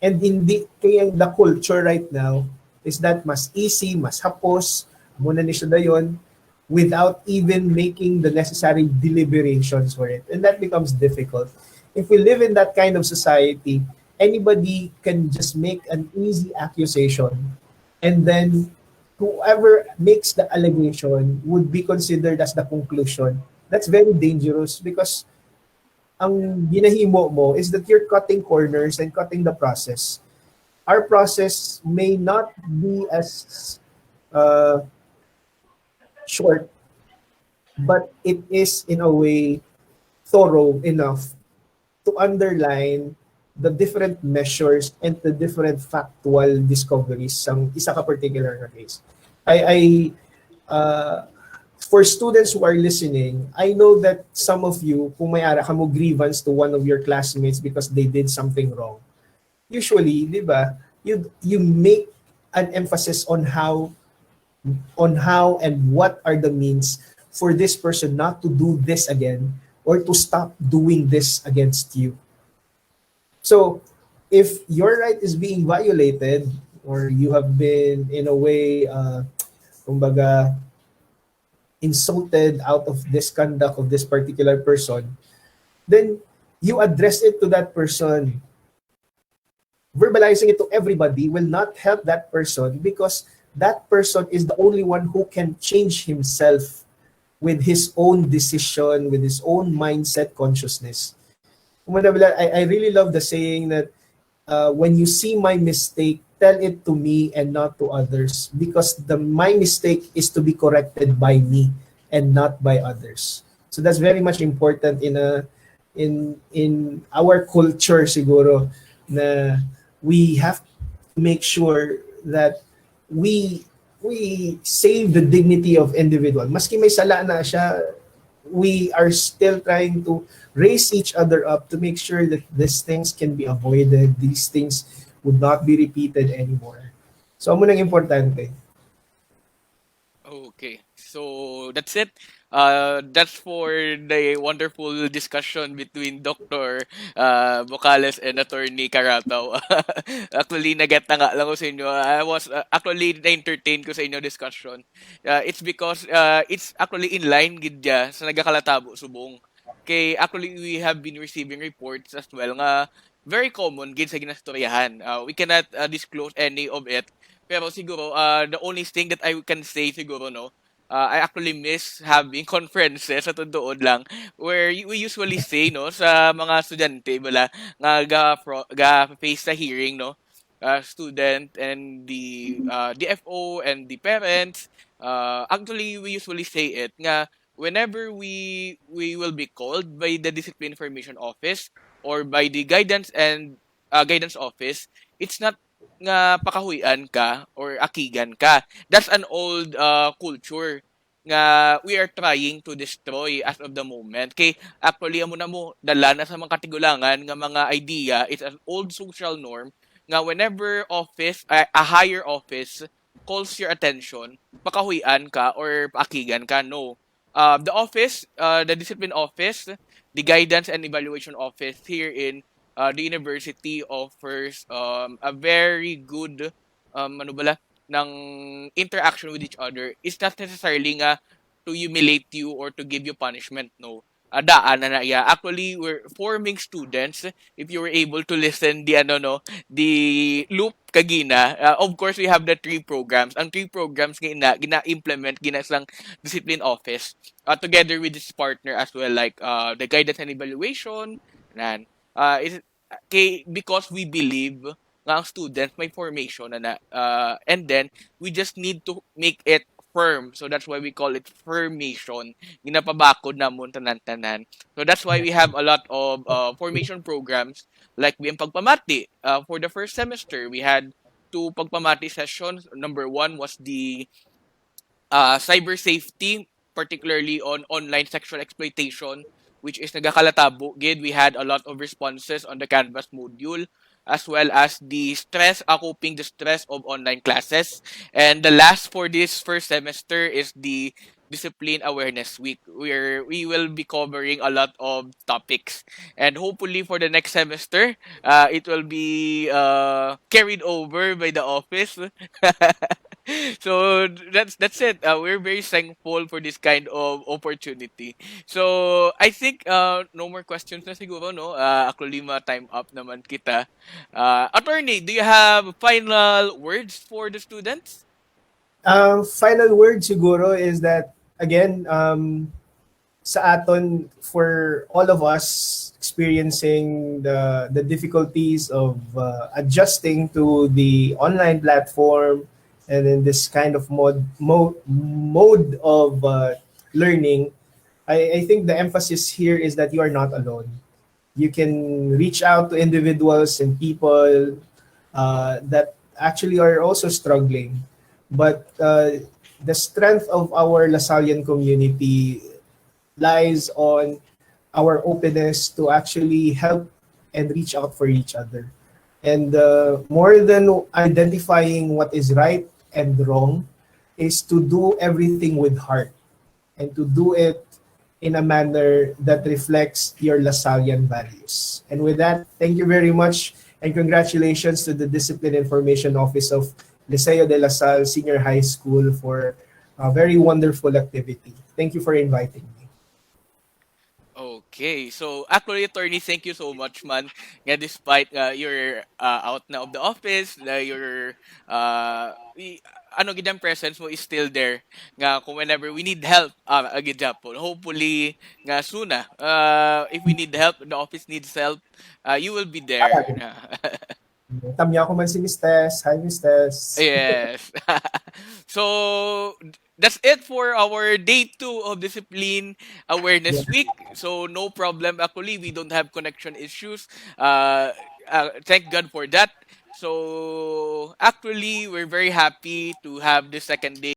And hindi, kaya the culture right now is that mas easy, mas hapos, muna ni siya dayon, without even making the necessary deliberations for it. And that becomes difficult. If we live in that kind of society, anybody can just make an easy accusation, and then whoever makes the allegation would be considered as the conclusion. That's very dangerous because ang ginahimo mo is that you're cutting corners and cutting the process. Our process may not be as uh, short, but it is in a way thorough enough to underline the different measures and the different factual discoveries ng isa ka particular na case. I uh, for students who are listening, I know that some of you, kung may ara ka mo grievance to one of your classmates because they did something wrong, usually, di ba, you make an emphasis on how and what are the means for this person not to do this again or to stop doing this against you. So, if your right is being violated or you have been in a way, kumbaga, insulted out of this conduct of this particular person, then you address it to that person. Verbalizing it to everybody will not help that person because that person is the only one who can change himself with his own decision, with his own mindset consciousness. I really love the saying that when you see my mistake, tell it to me and not to others because my mistake is to be corrected by me and not by others. So that's very much important in our culture siguro na we have to make sure that we save the dignity of individual. Maski may sala na siya, we are still trying to raise each other up to make sure that these things can be avoided, these things would not be repeated anymore. So, amo nang importante. Okay, so that's it. That's for the wonderful discussion between Dr. Bocales and Attorney Caratao. Actually, naget na nga lang ko sa inyo. I was actually na-entertain ko sa inyo discussion. It's because it's actually in line gid ya sa nagakalatabo subong. Kay actually we have been receiving reports as well nga very common gid sa ginastoryahan. We cannot disclose any of it pero siguro, the only thing that I can say siguro, no, I actually miss having conferences sa totoo lang where we usually say, no, sa mga estudyante, bala, nga face sa hearing, no, student and the DFO and the parents. Actually, we usually say it nga whenever we will be called by the Discipline Information Office or by the guidance office, it's not nga pakahuyan ka or akigan ka. That's an old culture nga we are trying to destroy as of the moment. Kay actually amo na mo dala na sa mga katigulangan nga mga idea, it's an old social norm nga whenever a higher office calls your attention, pakahuyan ka or paakigan ka. No. The discipline office, the guidance and evaluation office here in the university offers a very good ano bala ng interaction with each other. It's not necessarily nga to humiliate you or to give you punishment, no. Daan na yeah. Actually, we're forming students. If you were able to listen the ano no, the loop kagina. Of course, we have the three programs. Ang three programs gina-implement ginasang discipline office together with this partner as well like the guidance and evaluation and is because we believe nga ang student may formation and then we just need to make it firm. So that's why we call it formation. Ginapabakod namon tanan-tanan. So that's why we have a lot of formation programs like we pagpamati. For the first semester, we had two pagpamati sessions. Number one was the cyber safety, particularly on online sexual exploitation, which is nagakalatabo. Gid, we had a lot of responses on the Canvas module, as well as the coping the stress of online classes. And the last for this first semester is the Discipline Awareness Week, where we will be covering a lot of topics, and hopefully for the next semester, it will be carried over by the office. So that's it. We're very thankful for this kind of opportunity. So I think no more questions na siguro, no? Ako lima, time up naman kita. Attorney, do you have final words for the students? Final word siguro is that, again, sa aton, for all of us experiencing the difficulties of adjusting to the online platform, and in this kind of mode of learning, I think the emphasis here is that you are not alone. You can reach out to individuals and people that actually are also struggling. But the strength of our Lasallian community lies on our openness to actually help and reach out for each other. And more than identifying what is right and wrong, is to do everything with heart, and to do it in a manner that reflects your Lasallian values. And with that, thank you very much, and congratulations to the Discipline Information Office of Liceo de La Salle Senior High School for a very wonderful activity. Thank you for inviting me. Okay, so actually, attorney, thank you so much, man. Yeah, despite you're out now of the office, your ano gidang presence mo is still there. Nga kung whenever we need help, agidapon. Hopefully, nga soon if we need help, the office needs help, you will be there. Tamya ko man si Miss Tess. Hi, Miss Tess. Yes. So that's it for our day two of Discipline Yeah. Awareness Week. So no problem. Actually, we don't have connection issues. Uh, thank God for that. So actually, we're very happy to have the second day